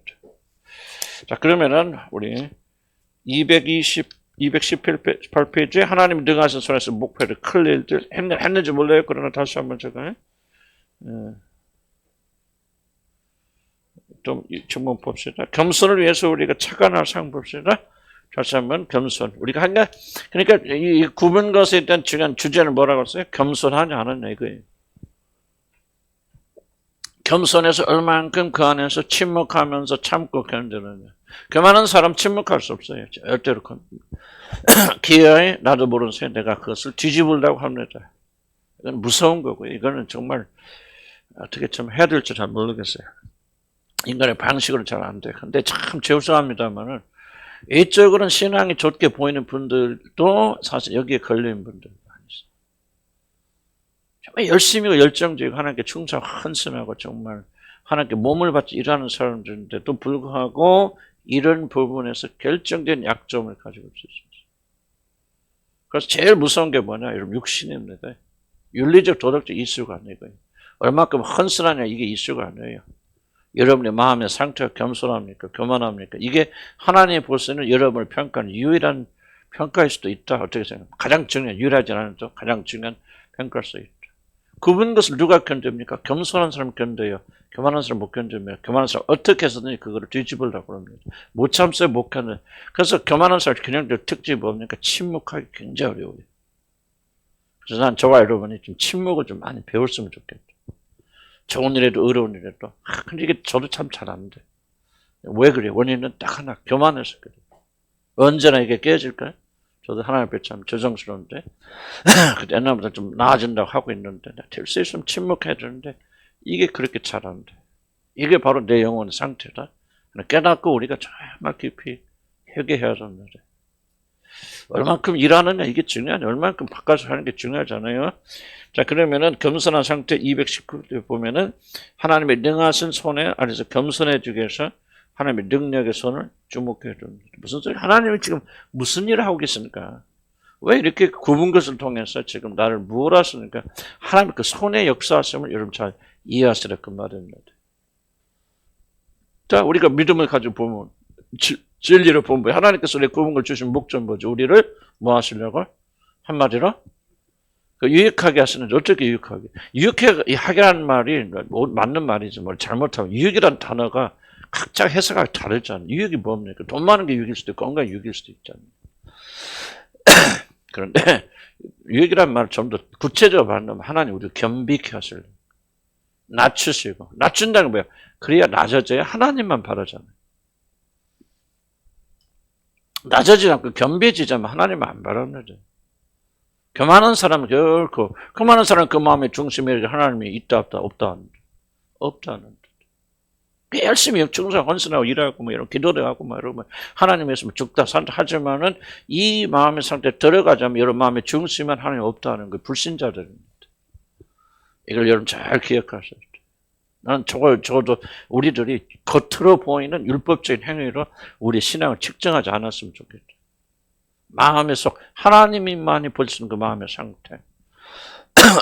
자 그러면은 우리 218페이지에 하나님 등하신 손에서 목표를 클 일들 했는지 몰라요. 그러나 다시 한번 제가 좀 전문 봅시다. 겸손을 위해서 우리가 착안할 상 봅시다. 다시 한번 겸손. 우리가 그러니까 이 구분 것에 대한 중요한 주제는 뭐라고 했어요? 겸손하냐 안 하냐 이거예요. 겸손해서 얼만큼 그 안에서 침묵하면서 참고 견디느냐. 그만한 사람 침묵할 수 없어요. 절대로. 기어에 나도 모르는 새에 내가 그것을 뒤집으려고 합니다. 이건 무서운 거고요. 이거는 정말 어떻게 좀 해야 될지 잘 모르겠어요. 인간의 방식으로 잘 안 돼. 근데 참 죄송합니다만은 이쪽으로는 신앙이 좋게 보이는 분들도 사실 여기에 걸린 분들 많이 있어요. 정말 열심히고 열정적이고 하나님께 충성 헌신하고 정말 하나님께 몸을 바쳐 일하는 사람들인데도 불구하고 이런 부분에서 결정된 약점을 가지고 있습니다. 그래서 제일 무서운 게 뭐냐? 여러분 육신입니다. 윤리적 도덕적 이슈가 아니고요. 얼마큼 헌신하냐 이게 이슈가 아니에요. 여러분의 마음의 상태가 겸손합니까? 교만합니까? 이게 하나님이 볼 수 있는 여러분을 평가하는 유일한 평가일 수도 있다. 어떻게 생각합니까? 가장 중요한, 유일하지 않아도 가장 중요한 평가일 수 있다. 구분 것을 누가 견딥니까? 겸손한 사람 견뎌요. 교만한 사람 못 견디면 교만한 사람 어떻게 해서든지 그거를 뒤집으려고 합니다. 못 참어요, 못 견뎌요. 그래서 교만한 사람 경영적 특징이 뭡니까? 침묵하기 굉장히 어려워요. 그래서 난 저와 여러분이 좀 침묵을 좀 많이 배웠으면 좋겠다. 좋은 일에도 어려운 일에도. 근데 이게 저도 참 잘하는데. 왜 그래요? 원인은 딱 하나. 교만해서 그래요. 언제나 이게 깨질까요? 저도 하나님 앞에 참 죄송스러운데. 옛날보다 좀 나아진다고 하고 있는데. 될 수 있으면 침묵해야 되는데. 이게 그렇게 잘하는데. 이게 바로 내 영혼의 상태다. 깨닫고 우리가 정말 깊이 회개해야 됩니다. 얼만큼 일하느냐 이게 중요하냐. 얼만큼 바꿔서 하는 게 중요하잖아요. 자 그러면은 겸손한 상태 219에 보면은 하나님의 능하신 손에 아래서 겸손해지기 위해서 하나님의 능력의 손을 주목해야 됩니다. 무슨 소리? 하나님이 지금 무슨 일을 하고 계십니까? 왜 이렇게 굽은 것을 통해서 지금 나를 뭘 하십니까? 하나님의 그 손의 역사하심을 여러분 잘 이해하시라 그 말입니다. 자 우리가 믿음을 가지고 보면 진리를 보면 하나님께서 우리 굽은 걸 주신 목적 뭐죠? 우리를 뭐 하시려고? 한마디로 유익하게 하시는지 어떻게 유익하게? 유익하게 하는 말이 맞는 말이지 뭘 잘못하면 유익이란 단어가 각자 해석하기 다르잖아요. 유익이 뭡니까? 돈 많은 게 유익일 수도 있고 건강 유익일 수도 있잖아요. 그런데 유익이란 말을 좀 더 구체적으로 말하면 하나님 우리를 겸비케 하시려고 낮추시고 낮춘다는 게 뭐야? 그래야 낮아져야 하나님만 바라잖아요. 낮아지지 않고 겸비해지자면 하나님은 안 바랍니다. 교만한 사람은 결코 교만한 사람은 그 마음의 중심에 하나님이 있다 없다 없다는 뜻. 열심히 충성 헌신하고 일하고 뭐 이런 기도도 하고 뭐 이러면 하나님에서 죽다 산다 하지만은 이 마음의 상태에 들어가자면 여러분 마음의 중심은 하나님 없다는 거 불신자들입니다. 이걸 여러분 잘 기억하셔야 돼요. 난 저도 우리들이 겉으로 보이는 율법적인 행위로 우리 신앙을 측정하지 않았으면 좋겠다. 마음의 속 하나님만이 보시는 그 마음의 상태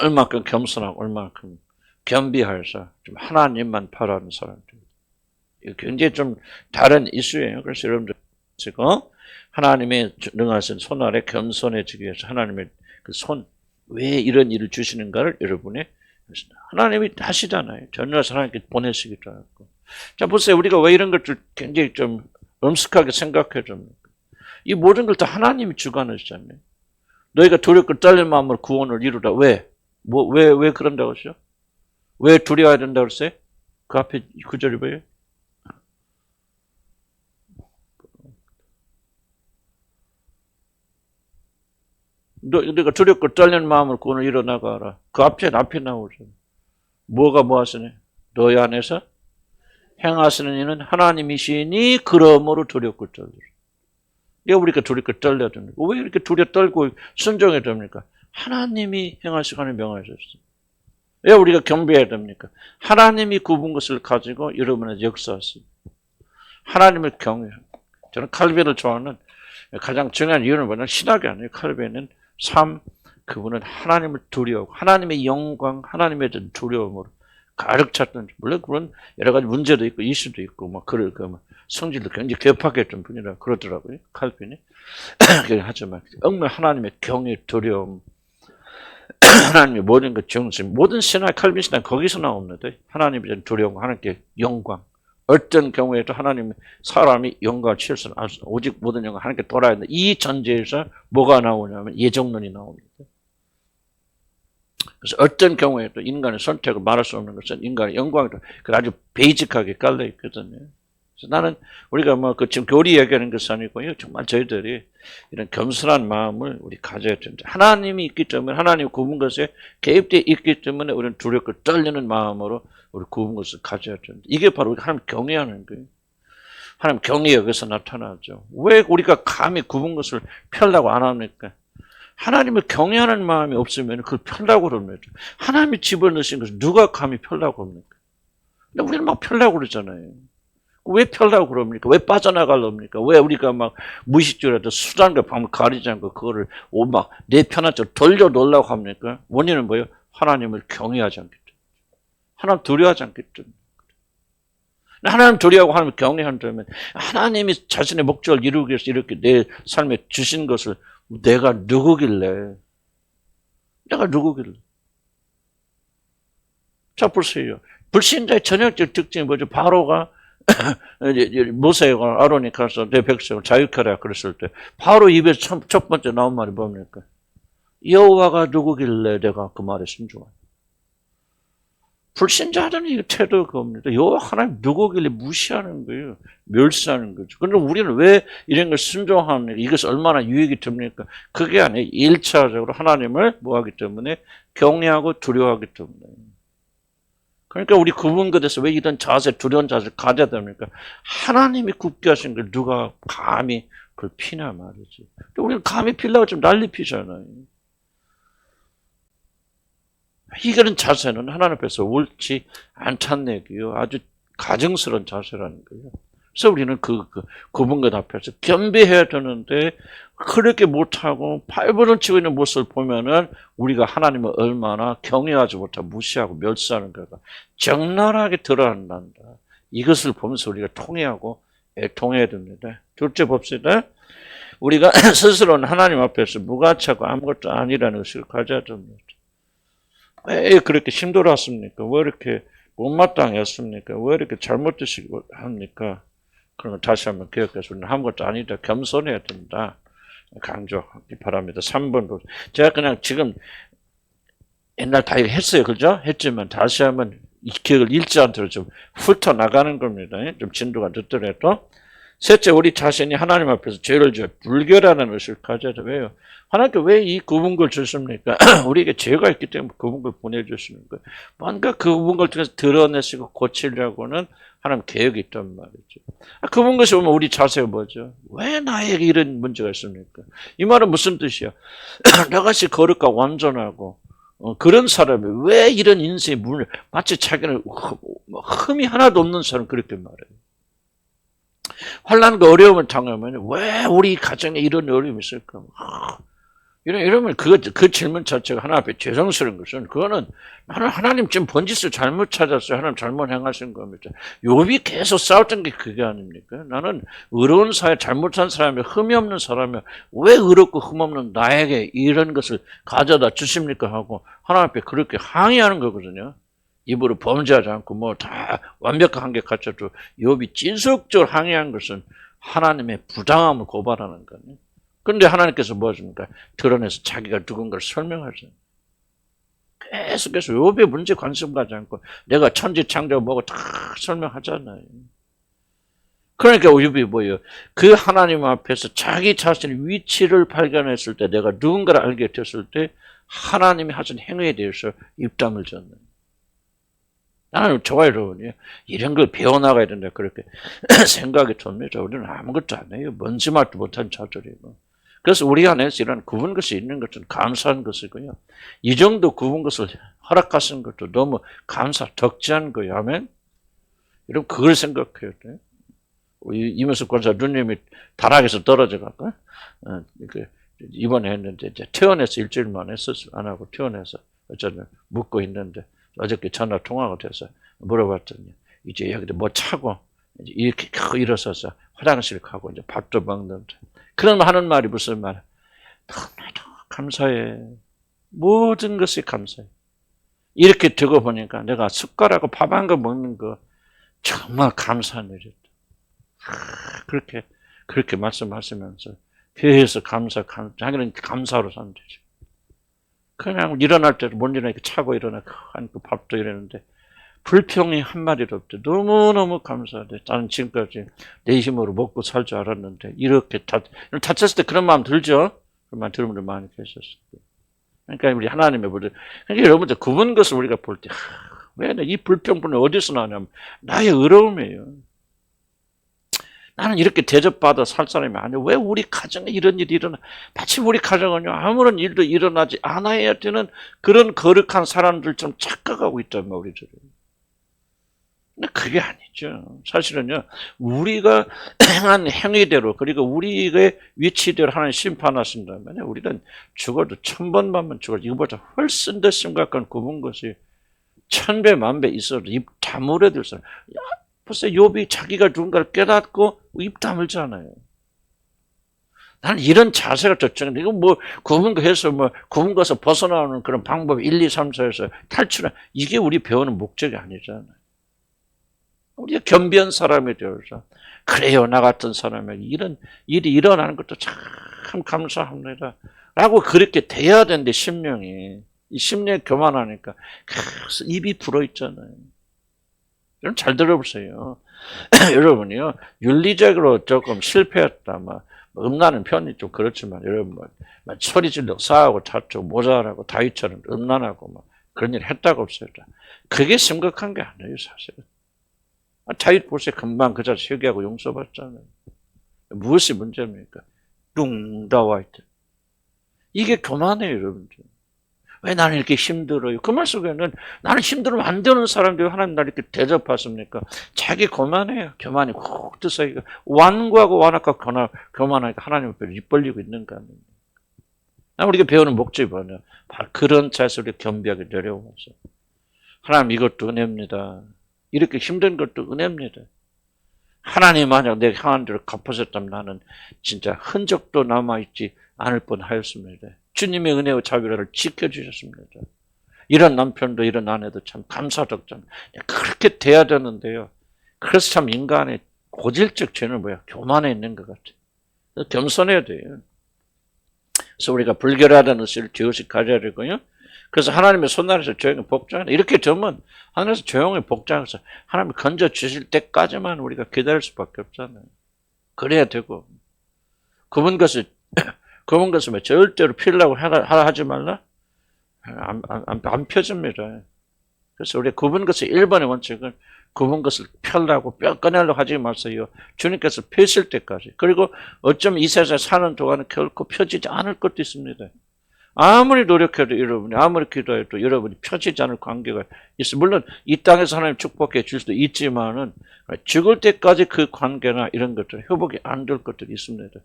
얼마큼 겸손하고 얼마큼 겸비해서 좀 하나님만 바라는 사람들. 이거 굉장히 좀 다른 이슈예요. 그래서 여러분들 지금 하나님의 능하신 손 아래 겸손해지기 위해서 하나님의 그 손, 왜 이런 일을 주시는가를 여러분이 하나님이 하시잖아요. 전능하신 하나님께 보내시기도 하고. 자, 보세요. 우리가 왜 이런 것들 굉장히 좀 엄숙하게 생각해 줍니까? 이 모든 걸 다 하나님이 주관하시잖아요. 너희가 두렵고 떨린 마음으로 구원을 이루라. 왜? 왜 그런다고 하시죠? 왜 두려워야 된다고 했어요? 그 앞에 구절이 뭐예요? 너희가 두렵고 떨리는 마음으로 구원을 이뤄나가라. 그 앞에 나오죠. 뭐가 뭐 하시네? 너희 안에서 행하시는 이는 하나님이시니 그러므로 두렵고 떨리라. 왜 우리가 두렵고 떨려야 됩니까? 왜 이렇게 두려 떨고 순종해야 됩니까? 하나님이 행하시고 하나님 명하셨어요. 왜 우리가 겸비해야 됩니까? 하나님이 굽은 것을 가지고 여러분의 역사하세요. 하나님을 경외해요. 저는 칼빈을 좋아하는 가장 중요한 이유는 뭐냐면 신학이 아니에요. 칼빈은 삶, 그분은 하나님을 두려워하고 하나님의 영광, 하나님에 대한 두려움으로 가득 찼던, 물론 그런 여러 가지 문제도 있고 이슈도 있고 막 성질도 굉장히 개팍 했던 분이라 그러더라고요. 칼빈이. 하지만 정말 하나님의 경외, 두려움, 하나님의 모든 것 정신, 모든 신화, 칼빈 신화 거기서 나옵니다. 하나님에 대한 두려움, 하나님께 영광. 어떤 경우에도 하나님 사람이 영광을 취할 수는 없습니다. 오직 모든 영광 하나님께 돌아야 된다. 이 전제에서 뭐가 나오냐면 예정론이 나옵니다. 그래서 어떤 경우에도 인간의 선택을 말할 수 없는 것은 인간의 영광이 아주 베이직하게 깔려 있거든요. 그래서 나는 우리가 지금 교리 얘기하는 것은 아니고요. 정말 저희들이 이런 겸손한 마음을 우리 가져야 된다. 하나님이 있기 때문에 하나님 구분 것에 개입되어 있기 때문에 우리는 두렵고 떨리는 마음으로 우리 구분 것을 가져야 된다. 이게 바로 우리가 하나님 경외하는 거예요. 하나님 경외 여기서 나타나죠. 왜 우리가 감히 구분 것을 펴려고 안 합니까? 하나님을 경외하는 마음이 없으면 그걸 펴려고 그럽니다. 하나님이 집어넣으신 것을 누가 감히 펴려고 합니까? 근데 우리는 막 펴려고 그러잖아요. 왜 펴려고 그럽니까? 왜 빠져나가려합니까? 왜 우리가 막 무의식적으로 수단과 방법을 가리지 않고 그거를 막 내 편한 쪽 돌려 놓으려고 합니까? 원인은 뭐예요? 하나님을 경외하지 않기 때문에. 하나님 두려워하지 않기 때문에. 하나님 두려워하고 하나님 경외한다면 하나님이 자신의 목적을 이루기 위해서 이렇게 내 삶에 주신 것을 내가 누구길래? 자, 보세요. 불신자의 전형적 특징이 뭐죠? 바로가 모세가 아론이 가서 내 백성을 자유케하라 그랬을 때 바로 입에서 첫 번째 나온 말이 뭡니까? 여호와가 누구길래 내가 그 말에 순종하냐? 불신자들은 이 태도가 겁니다. 여호와 하나님 누구길래 무시하는 거예요. 멸시하는 거죠. 그런데 우리는 왜 이런 걸 순종합니까? 이것이 얼마나 유익이 됩니까? 그게 아니에요. 1차적으로 하나님을 뭐하기 때문에 경외하고 두려워하기 때문에. 그러니까 우리 구분것에서 왜 이런 자세, 두려운 자세를 가져야 됩니까? 하나님이 굳게 하신 걸 누가 감히 그걸 피냐 말이지. 우리는 감히 피려고 좀 난리 피잖아요. 이런 자세는 하나님 앞에서 옳지 않다는 얘기요. 아주 가증스러운 자세라는 거예요. 그래서 우리는 그 구분것 앞에서 겸비해야 되는데 그렇게 못하고 발버둥 치고 있는 모습을 보면은 우리가 하나님을 얼마나 경외하지 못하고 무시하고 멸시하는 거가 적나라하게 드러난다. 이것을 보면서 우리가 통회하고 애통해야 됩니다. 둘째 봅시다. 우리가 스스로는 하나님 앞에서 무가치하고 아무것도 아니라는 의식을 가져야 됩니다. 왜 그렇게 힘들었습니까? 왜 이렇게 못마땅했습니까? 왜 이렇게 잘못되시고 합니까? 그런 걸 다시 한번 기억해서 우리는 아무것도 아니다. 겸손해야 된다. 강조하기 바랍니다. 3번. 제가 그냥 지금 옛날 다 했어요. 그죠? 했지만 다시 한번 이 기억을 잃지 않도록 좀 훑어나가는 겁니다. 좀 진도가 늦더라도. 셋째, 우리 자신이 하나님 앞에서 죄를 지어 불결하는 의식을 가져야 돼. 왜요? 하나님께 왜 이 구분걸 주십니까? 우리에게 죄가 있기 때문에 구분걸 보내주시는 거예요. 뭔가 그 구분걸 통해서 드러내시고 고치려고는 하나님 계획이 있단 말이죠. 구분것이 오면 우리 자세가 뭐죠? 왜 나에게 이런 문제가 있습니까? 이 말은 무슨 뜻이야? 나같이 거룩하고 완전하고 그런 사람이 왜 이런 인생의 문을 마치 자기는 흠이 하나도 없는 사람 그렇게 말해요. 환난과 어려움을 당하면 왜 우리 가정에 이런 어려움이 있을까? 이러면 그 질문 자체가 하나 앞에 죄송스러운 것은 그거는 나는 하나님 지금 번짓을 잘못 찾았어요. 하나님 잘못 행하신 겁니다. 욥이 계속 싸웠던 게 그게 아닙니까? 나는 의로운 사회 잘못한 사람이 흠이 없는 사람이 왜 의롭고 흠 없는 나에게 이런 것을 가져다 주십니까? 하고 하나님 앞에 그렇게 항의하는 거거든요. 입으로 범죄하지 않고 뭐 다 완벽한 게 갖춰도 욥이 지속적으로 항의한 것은 하나님의 부당함을 고발하는 거예요. 그런데 하나님께서 뭐 하십니까? 드러내서 자기가 누군가를 설명하죠. 계속해서 욥의 문제 관심 가지 않고 내가 천지창조 뭐고 다 설명하잖아요. 그러니까 욥이 뭐예요? 그 하나님 앞에서 자기 자신의 위치를 발견했을 때 내가 누군가를 알게 됐을 때 하나님이 하신 행위에 대해서 입담을 졌네. 나는 좋아요, 여러분이. 이런 걸 배워나가야 된다, 그렇게 생각이 듭니다. 우리는 아무것도 안 해요. 먼지 말도 못한 자들이고. 그래서 우리 안에서 이런 구분 것이 있는 것은 감사한 것이고요. 이 정도 구분 것을 허락하신 것도 너무 덕지한 거예요. 아멘? 여러분, 그걸 생각해야 돼요. 이명숙 권사 누님이 다락에서 떨어져 갖고, 이번에 했는데, 이제 퇴원해서 일주일 만에 안 하고 퇴원해서 어쩌면 묵고 있는데, 어저께 전화 통화가 돼서 물어봤더니, 이제 여기도 뭐 차고, 이렇게 일어서서 화장실 가고, 이제 밥도 먹는데, 그럼 하는 말이 무슨 말? 너무나도 감사해. 모든 것이 감사해. 이렇게 듣고 보니까 내가 숟가락으로 밥 한 거 먹는 거 정말 감사한 일이었다. 그렇게 말씀하시면서 계속 자기는 감사로 사는 되죠. 그냥 일어날 때도 못 일어나니까 차고 일어나고 밥도 이러는데 불평이 한마디도 없대. 너무너무 감사하대. 나는 지금까지 내 힘으로 먹고 살 줄 알았는데 이렇게 다쳤을 때 그런 마음 들죠? 그런 마음 들은 분들 많이 계셨어요. 그러니까 우리 하나님의 분들, 그러니까 여러분들 구분 것을 우리가 볼 때 왜 이 불평분은 어디서 나냐면 나의 의로움이에요. 나는 이렇게 대접받아 살 사람이 아니야. 왜 우리 가정에 이런 일이 일어나? 마치 우리 가정은요, 아무런 일도 일어나지 않아야 되는 그런 거룩한 사람들처럼 착각하고 있단 말이에요, 우리들은. 근데 그게 아니죠. 사실은요, 우리가 행한 행위대로, 그리고 우리의 위치대로 하나님 심판하신다면, 우리는 죽어도 1000번 만번 죽어도 이거보다 훨씬 더 심각한 구분 것이 1000배, 1000배 있어도 입 다물어야 될 사람. 벌써 욥이 자기가 누군가를 깨닫고 입 다물잖아요. 나는 이런 자세가 좋잖아요. 이거 뭐 구분거해서 구분거에서 벗어나오는 그런 방법 1, 2, 3, 4에서 탈출한 이게 우리 배우는 목적이 아니잖아요. 우리가 겸비한 사람이 되어서 그래요, 나 같은 사람에게 이런 일이 일어나는 것도 참 감사합니다. 라고 그렇게 돼야 되는데 심령이 이 심령이 교만하니까 계속 입이 불어있잖아요. 여러분 잘 들어보세요. 여러분이요, 윤리적으로 조금 실패했다, 음란한 편이 좀 그렇지만, 여러분, 소리 질러 싸우고 다투고 모자라고 다윗처럼 음란하고 그런 일 했다고 없어요. 그게 심각한 게 아니에요, 사실은. 다윗 보세요. 금방 그 자리 회개하고 용서받잖아요. 무엇이 문제입니까? 뚱 나와 있대. 이게 교만해요, 여러분들. 왜 나는 이렇게 힘들어요? 그 말 속에는 나는 힘들면 안 되는 사람들이 하나님 나를 이렇게 대접하십니까? 자기 교만해요. 교만이 훅 뜨서 완고하고 완악하고 교만하니까 하나님 앞에 입 벌리고 있는 거 아닙니까? 우리가 배우는 목적이 뭐냐? 바로 그런 자세로 겸비하게 내려와서 하나님 이것도 은혜입니다. 이렇게 힘든 것도 은혜입니다. 하나님 만약 내가 향한 대로 갚으셨다면 나는 진짜 흔적도 남아있지 않을 뻔하였습니다. 주님의 은혜와 자비를 지켜주셨습니다. 이런 남편도 이런 아내도 참 감사적잖아요. 그렇게 돼야 되는데요. 그래서 참 인간의 고질적 죄는 뭐야? 교만에 있는 것 같아요. 겸손해야 돼요. 그래서 우리가 불결하다는 것을 뒤옷이 가져야 되고요. 그래서 하나님의 손아래에서 조용히 복종하는, 이렇게 되면 하늘에서 조용히 복종해서 하나님이 건져 주실 때까지만 우리가 기다릴 수밖에 없잖아요. 그래야 되고, 그분 것을 뭐 절대로 피려고 하지 말라? 안 펴집니다. 그래서 우리 그분 것의 1번의 원칙은 그분 것을 펴려고 뼈 꺼내려고 하지 마세요. 주님께서 펴실 때까지. 그리고 어쩌면 이 세상에 사는 동안은 결코 펴지지 않을 것도 있습니다. 아무리 노력해도 여러분이, 아무리 기도해도 여러분이 펴지지 않을 관계가 있어요. 물론 이 땅에서 하나님 축복해 줄 수도 있지만은 죽을 때까지 그 관계나 이런 것들, 회복이 안 될 것들이 있습니다.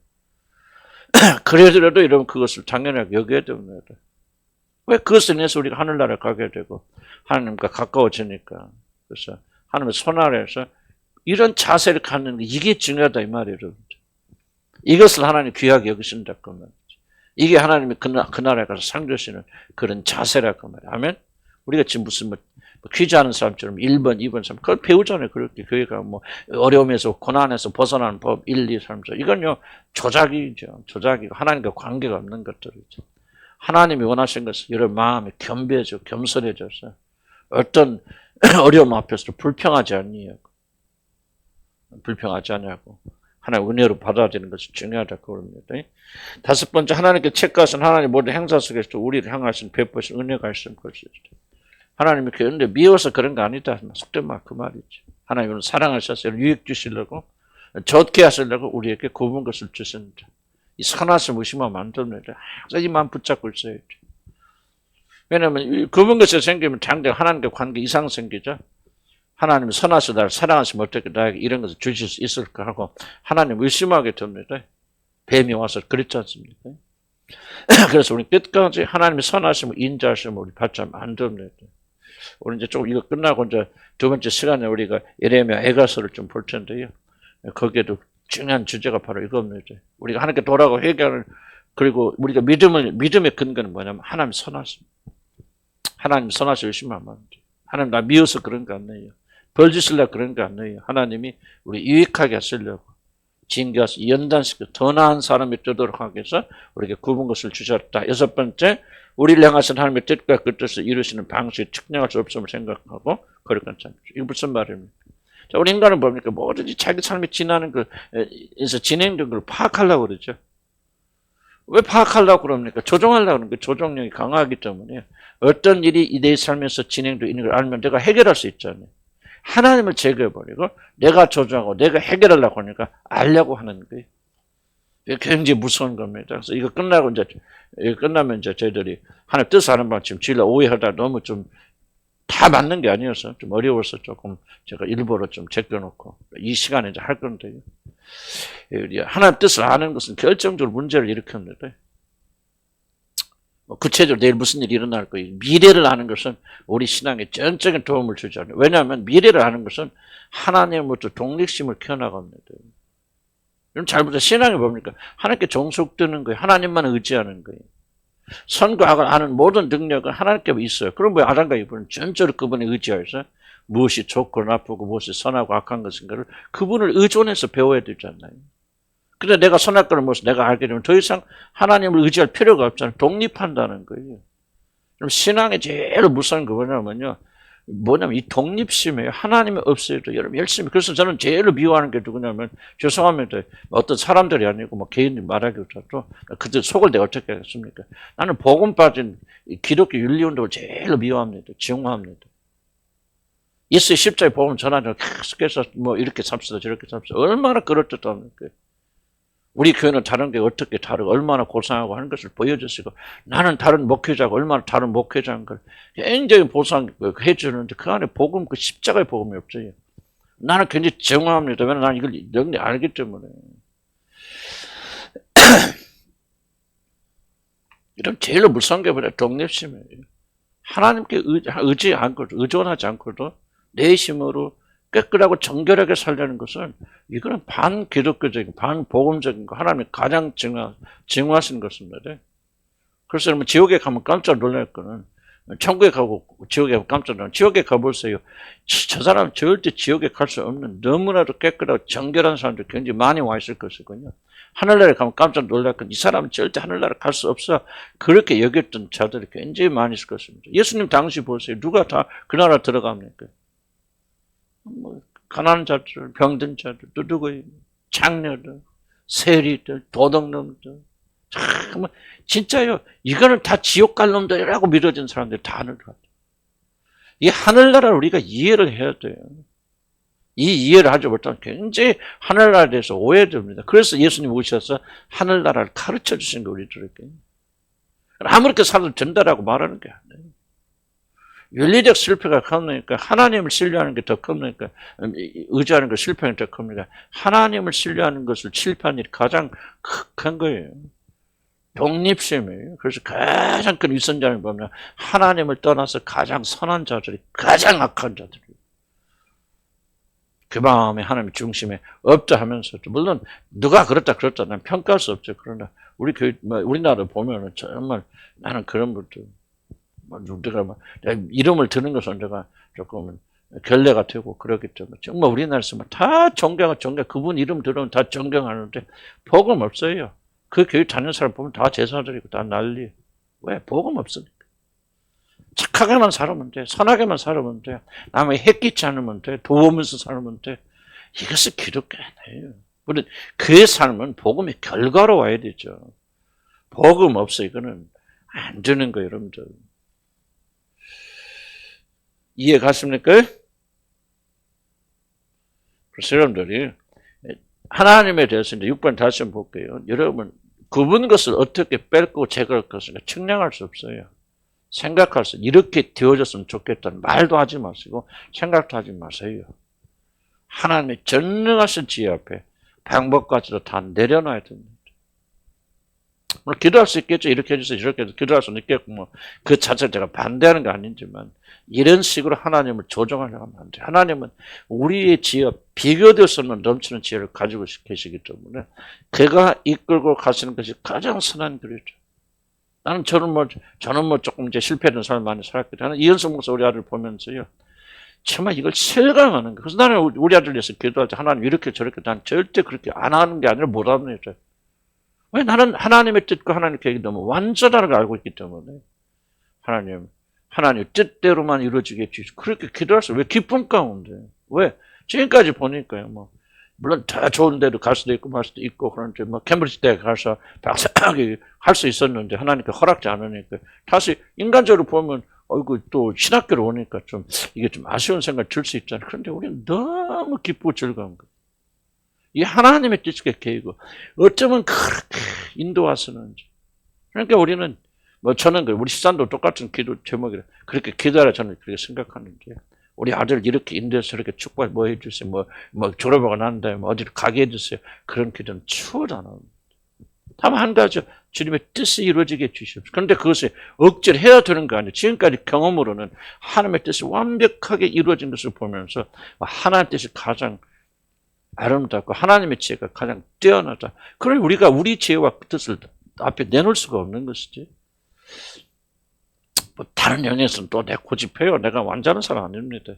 그래더라도 여러분 그것을 당연하게 여겨야 됩니다. 왜 그것을 인해서 우리가 하늘나라에 가게 되고 하나님과 가까워지니까. 그래서 하나님의 손 아래에서 이런 자세를 갖는 게 이게 중요하다 이 말이에요. 이것을 하나님 귀하게 여기신다 그 말이죠. 이게 하나님이 그 나라에 가서 상 주시는 그런 자세라고 말이에요. 아멘? 우리가 지금 무슨 퀴즈 하는 사람처럼 1번, 2번, 3번 그걸 배우잖아요. 그렇게 교회가 뭐 어려움에서 고난에서 벗어나는 법 1, 2, 3, 4 이건요 조작이죠. 조작이고 하나님과 관계가 없는 것들이죠. 하나님이 원하신 것은 여러분 마음이 겸비해져 겸손해져서 어떤 어려움 앞에서 불평하지 않냐고. 불평하지 않냐고. 하나님 은혜로 받아들이는 것이 중요하다고 그럽니다. 5번째, 하나님께 책가신 하나님 모든 행사 속에서 우리를 향하신 베푸신 은혜가 있는 것이죠. 하나님이 그런데 미워서 그런 거 아니다. 속된 말 그 말이죠. 하나님은 사랑하셔서 유익 주시려고 좋게 하시려고 우리에게 굽은 것을 주십니다. 이 선하심 의심하면 안 됩니다. 항상 이 마음 붙잡고 있어야죠. 왜냐하면 굽은 것이 생기면 당장 하나님과 관계 이상 생기죠. 하나님이 선하셔 나를 사랑하시면 어떻게 나에게 이런 것을 주실 수 있을까 하고 하나님 의심하게 됩니다. 뱀이 와서 그랬지 않습니까? 그래서 우리 끝까지 하나님이 선하심을 인자하심을 우리 받자면 안 됩니다. 우리 이제 조금 이거 끝나고 이제 2번째 시간에 우리가 예레미야 애가서를 좀 볼 텐데요. 거기에도 중요한 주제가 바로 이겁니다. 우리가 하나님께 돌아가고 회개하는 그리고 우리가 믿음의 근거는 뭐냐면 하나님 선하심. 하나님 선하심 의심하면 안 돼요. 하나님 나 미워서 그런 거 아니에요. 벌 주시려고 그런 거 아니에요. 하나님이 우리 유익하게 하시려고 징계하셔서 연단시켜 더 나은 사람이 되도록 하기 위해서 우리에게 굽은 것을 주셨다. 6번째, 우리를 향하신 하나님의 뜻과 그 뜻을 이루시는 방식이 측량할 수 없음을 생각하고 거룩한 삶. 이거 무슨 말입니까? 자, 우리 인간은 뭡니까? 뭐든지 자기 삶이 지나는 그에서 진행된 걸 파악하려고 그러죠. 왜 파악하려고 그럽니까? 조종하려고 그러는 거예요. 조종력이 강하기 때문에 어떤 일이 내 삶에서 진행되어 있는 걸 알면 내가 해결할 수 있잖아요. 하나님을 제거해버리고 내가 조종하고 내가 해결하려고 하니까 알려고 하는 거예요. 굉장히 무서운 겁니다. 그래서 이거 끝나면 이제 저희들이 하나님 뜻을 하는 방 지금 주일날 오해하다 너무 좀 다 맞는 게 아니어서 좀 어려워서 조금 제가 일부러 좀 제껴놓고 이 시간에 이제 할 건데요. 하나님 뜻을 아는 것은 결정적으로 문제를 일으킵니다. 구체적으로 내일 무슨 일이 일어날 거예요. 미래를 아는 것은 우리 신앙에 전적인 도움을 주지 않아요. 왜냐하면 미래를 아는 것은 하나님으로부터 독립심을 키워나갑니다. 여러분 잘 보세요. 신앙이 뭡니까? 하나님께 종속되는 거예요. 하나님만 의지하는 거예요. 선과 악을 아는 모든 능력은 하나님께 있어요. 그럼 왜 아담과 이브는 전적으로 그분에 의지하여서 무엇이 좋고 나쁘고 무엇이 선하고 악한 것인가를 그분을 의존해서 배워야 되잖아요. 근데 내가 선할 거를 무엇을 내가 알게 되면 더 이상 하나님을 의지할 필요가 없잖아요. 독립한다는 거예요. 그럼 신앙의 제일 무서운 거 뭐냐면 이 독립심이에요. 하나님이 없어도 여러분 열심히. 그래서 저는 제일 미워하는 게 누구냐면 죄송합니다. 어떤 사람들이 아니고 뭐 개인이 말하기보다도 그들 속을 내가 어떻게 하겠습니까? 나는 복음 빠진 기독교 윤리운동을 제일 미워합니다. 증오합니다. 예수의 십자가의 복음 전하자고 계속해서 뭐 이렇게 삽시다 저렇게 삽시다. 얼마나 그럴듯합니까? 우리 교회는 다른 게 어떻게 다르고 얼마나 고상하고 하는 것을 보여주시고 나는 다른 목회자가 얼마나 다른 목회자인 걸 굉장히 보상해 주는데 그 안에 복음 그 십자가의 복음이 없어요. 나는 굉장히 정화합니다. 왜냐하면 나는 이걸 영리 알기 때문에. 이런 제일 무서운 게 뭐냐 독립심이에요. 하나님께 의존하지 않고도 내 힘으로 깨끗하고 정결하게 살려는 것은 이거는 반기독교적인 반복음적인 거 하나님이 가장 증오하시는 것입니다. 그래서 여러분 지옥에 가면 깜짝 놀랄 거는 천국에 가고 지옥에 가면 깜짝 놀라요. 지옥에 가보세요. 저 사람은 절대 지옥에 갈 수 없는 너무나도 깨끗하고 정결한 사람들이 굉장히 많이 와 있을 것이거든요. 하늘나라에 가면 깜짝 놀랄 건 이 사람은 절대 하늘나라 갈 수 없어. 그렇게 여겼던 자들이 굉장히 많이 있을 것입니다. 예수님 당시 보세요. 누가 다 그 나라 들어갑니까? 가난한 자들, 병든 자들, 또 누구예요? 장녀들, 세리들, 도둑놈들. 참, 진짜요. 이거는 다 지옥 갈 놈들이라고 믿어진 사람들이 다 하늘을 가죠. 이 하늘나라를 우리가 이해를 해야 돼요. 이 이해를 하지 못하면 굉장히 하늘나라에 대해서 오해됩니다. 그래서 예수님 오셔서 하늘나라를 가르쳐 주신 거 우리들에게. 아무렇게 살아도 된다라고 말하는 게 아니에요. 윤리적 실패가 큽니까? 하나님을 신뢰하는 게 더 큽니까? 의지하는 거 실패는 더 큽니다. 하나님을 신뢰하는 것을 실패한 일이 가장 큰 거예요. 독립심이에요. 그래서 가장 큰 위선자를 보면 하나님을 떠나서 가장 선한 자들이 가장 악한 자들이에요. 그 마음에 하나님의 중심에 없다 하면서도, 물론 누가 그렇다 난 평가할 수 없죠. 그러나 우리 교회, 우리나라 보면은 정말 나는 그런 것도 내가 이름을 드는 것은 내가 조금 결례가 되고 그렇기 때문에 정말 우리나라에서 다 존경, 그분 이름 들으면 다 존경하는데 복음 없어요. 그 교회 다니는 사람 보면 다 제사드리고 다 난리. 왜? 복음 없으니까. 착하게만 살면 돼. 선하게만 살면 돼. 남의 해끼지 않으면 돼. 도우면서 살면 돼. 이것이 기독교 아니에요. 우리 그의 삶은 복음의 결과로 와야 되죠. 복음 없어 이거는 안 되는 거예요, 여러분들. 이해 갔습니까? 그래서 여러분들이 하나님에 대해서 이제 6번 다시 한번 볼게요. 여러분, 그분 것을 어떻게 뺄고 제거할 것을 측량할 수 없어요. 생각할 수, 이렇게 되어졌으면 좋겠다는 말도 하지 마시고 생각도 하지 마세요. 하나님의 전능하신 지혜 앞에 방법까지도 다 내려놔야 됩니다. 물론 기도할 수 있겠죠. 이렇게 해주세요. 이렇게 해서 기도할 수는 있겠고, 그 자체를 제가 반대하는 거 아니지만, 이런 식으로 하나님을 조정하려고 하면 안 돼요. 하나님은 우리의 지혜와 비교될 수 없는 넘치는 지혜를 가지고 계시기 때문에, 그가 이끌고 가시는 것이 가장 선한 길이죠. 저는 조금 이제 실패된 삶을 많이 살았기 때문에, 이현석 목사 우리 아들 보면서요, 정말 이걸 실감하는 거예요. 그래서 나는 우리 아들 위해서 기도할 때, 하나님 이렇게 저렇게, 난 절대 그렇게 안 하는 게 아니라 못 하는 거죠. 왜? 나는 하나님의 뜻과 하나님의 계획이 너무 완전하다는 걸 알고 있기 때문에 하나님 뜻대로만 이루어지게 해주시고 그렇게 기도할 수. 왜? 기쁨 가운데. 왜? 지금까지 보니까요. 물론 더 좋은 데도 갈 수도 있고 말 수도 있고 그런데 캠브리지 대 가서 박사학위 할 수 있었는데 하나님께 허락지 않으니까 다시 인간적으로 보면 또 신학교로 오니까 좀 이게 좀 아쉬운 생각 들 수 있잖아요. 그런데 우리는 너무 기쁘고 즐거운 거예요. 이 하나님의 뜻과 계획이고 어쩌면 그렇게 인도하시는지. 그러니까 우리는 저는 우리 시산도 똑같은 기도 제목이라 그렇게 기도하라 저는 그렇게 생각하는데 우리 아들 이렇게 인도해서 이렇게 축복 해주세요. 졸업하고 난 다음에 어디를 가게 해주세요. 그런 기도는 추워도 안 합니다. 다만 한 가지 주님의 뜻이 이루어지게 해주십시오. 그런데 그것을 억지로 해야 되는 거 아니에요. 지금까지 경험으로는 하나님의 뜻이 완벽하게 이루어진 것을 보면서 하나님의 뜻이 가장 아름답고 하나님의 지혜가 가장 뛰어나다. 그러니 우리가 우리 지혜와 뜻을 앞에 내놓을 수가 없는 것이지. 다른 영역에서는 또 내가 고집해요. 내가 완전한 사람 아닙니다.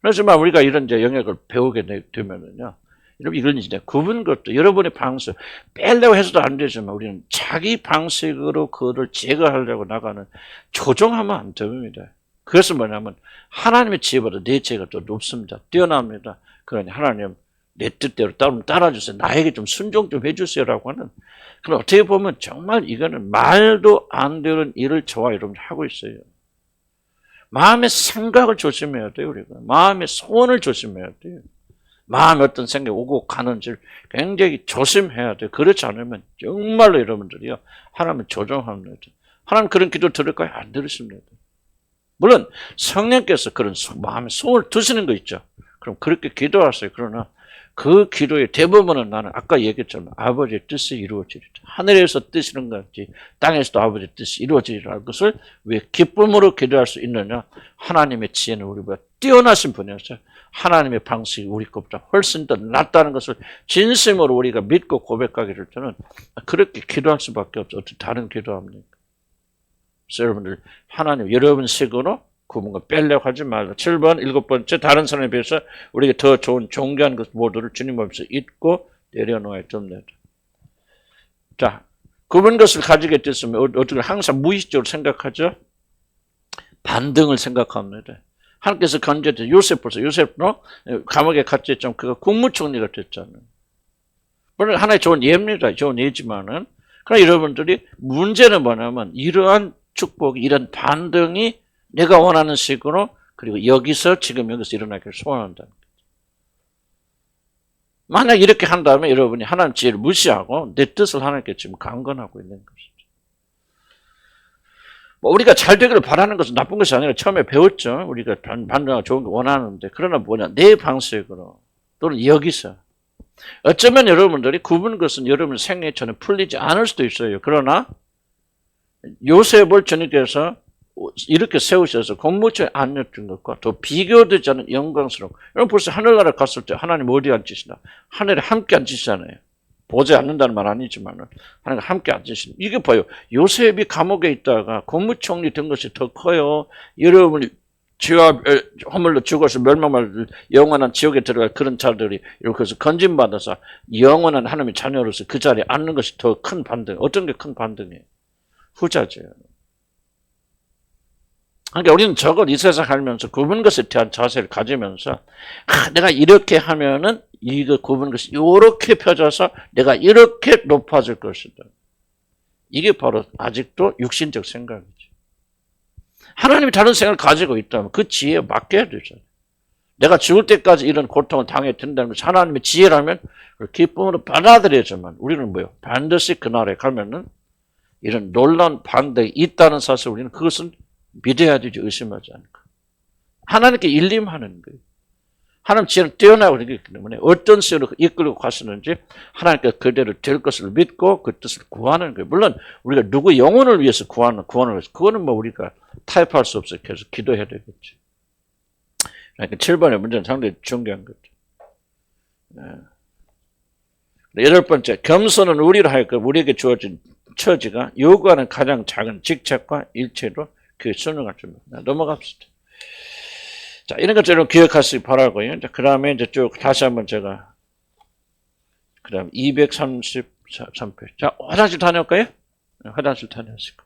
그렇지만 우리가 이런 이제 영역을 배우게 되면은요. 이건 이제 구분 것도 여러분의 방식 빼려고 해서도 안 되지만 우리는 자기 방식으로 그거를 제거하려고 나가는 조종하면 안 됩니다. 그것은 뭐냐면 하나님의 지혜보다 내 지혜가 더 높습니다. 뛰어납니다. 그러니 하나님 내 뜻대로 따라주세요. 나에게 좀 순종 좀 해주세요라고 하는. 그럼 어떻게 보면 정말 이거는 말도 안 되는 일을 저와 여러분이 하고 있어요. 마음의 생각을 조심해야 돼요. 우리가 마음의 소원을 조심해야 돼요. 마음에 어떤 생각이 오고 가는지를 굉장히 조심해야 돼요. 그렇지 않으면 정말로 여러분들이요 하나님을 조종합니다. 하나님 그런 기도 들을까요? 안 들으십니다. 물론 성령께서 그런 마음의 소원을 두시는 거 있죠. 그럼 그렇게 기도하세요. 그러나 그 기도의 대부분은 나는 아까 얘기했잖아요. 아버지의 뜻이 이루어지리라. 하늘에서 뜻이는 것같이 땅에서도 아버지의 뜻이 이루어지리라는 것을 왜 기쁨으로 기도할 수 있느냐. 하나님의 지혜는 우리보다 뛰어나신 분이어서 하나님의 방식이 우리 것보다 훨씬 더 낫다는 것을 진심으로 우리가 믿고 고백하기를 저는 그렇게 기도할 수밖에 없죠. 어떻게 다른 기도합니까? 그래서 여러분들 하나님 여러분 식으로 구분과 빼려고 하지 말라. 7번, 7번째 다른 사람에 비해서 우리가 더 좋은 존귀한 것 모두를 주님 앞에서 잊고 내려놓아야 됩니다. 자, 구분 것을 가지게 됐으면 어떻게 항상 무의식적으로 생각하죠? 반등을 생각합니다. 하나님께서 건졌죠. 요셉도 감옥에 갇혔지만 그가 국무총리가 됐잖아요. 물론 하나의 좋은 예입니다. 좋은 예지만은. 그러나 여러분들이 문제는 뭐냐면 이러한 축복이 이런 반등이 내가 원하는 식으로 그리고 여기서 일어나기를 소원한다는 거죠. 만약 이렇게 한다면 여러분이 하나님 지혜를 무시하고 내 뜻을 하나님께 지금 강건하고 있는 것이죠. 뭐 우리가 잘 되기를 바라는 것은 나쁜 것이 아니라 처음에 배웠죠. 우리가 반등하고 좋은 거 원하는데 그러나 뭐냐 내 방식으로 또는 여기서 어쩌면 여러분들이 굽은 것은 여러분 생애처럼 풀리지 않을 수도 있어요. 그러나 요셉을 주님께서 이렇게 세우셔서 공무처에 앉았던 것과 더 비교되지 않은 영광스러운. 여러분 벌써 하늘나라 갔을 때 하나님 어디 앉으시나? 하늘에 함께 앉으시잖아요. 보지 않는다는 말 아니지만 하나님 함께 앉으시는. 이게 봐요. 요셉이 감옥에 있다가 국무총리 된 것이 더 커요. 여러분이 죄와 허물로 죽어서 멸망을 영원한 지옥에 들어갈 그런 자들이 이렇게 해서 건진받아서 영원한 하나님의 자녀로서 그 자리에 앉는 것이 더 큰 반등. 어떤 게 큰 반등이에요? 후자죠. 그러니까 우리는 저걸 이 세상 살면서 굽은 것에 대한 자세를 가지면서 내가 이렇게 하면은 이거 굽은 것이 이렇게 펴져서 내가 이렇게 높아질 것이다. 이게 바로 아직도 육신적 생각이죠. 하나님이 다른 생각을 가지고 있다면 그 지혜에 맡겨야 되잖아요. 내가 죽을 때까지 이런 고통을 당해야 된다는 것이 하나님의 지혜라면 기쁨으로 받아들여야지만 우리는 뭐예요? 반드시 그날에 가면은 이런 놀라운 반대가 있다는 사실 우리는 그것은 믿어야 되지 의심하지 않고 하나님께 일림하는 거예요. 하나님 지혜는 뛰어나고 있기 때문에 어떤 식으로 이끌고 가시는지 하나님께 그대로 될 것을 믿고 그 뜻을 구하는 거예요. 물론 우리가 누구 영혼을 위해서 구원을 위해서 그거는 뭐 우리가 타협할 수 없어요. 계속 기도해야 되겠지. 그러니까 7번의 문제는 상당히 중요한 거죠. 네. 8번째, 겸손은 우리로 하여금 우리에게 주어진 처지가 요구하는 가장 작은 직책과 일체로 그 순응할 줄 넘어갑시다. 자, 이런 것처럼 기억하시기 바라고요. 그 다음에 이제 쭉 다시 한번 제가, 그 다음 233페이지. 자, 화장실 다녀올까요? 화장실 다녀오시고.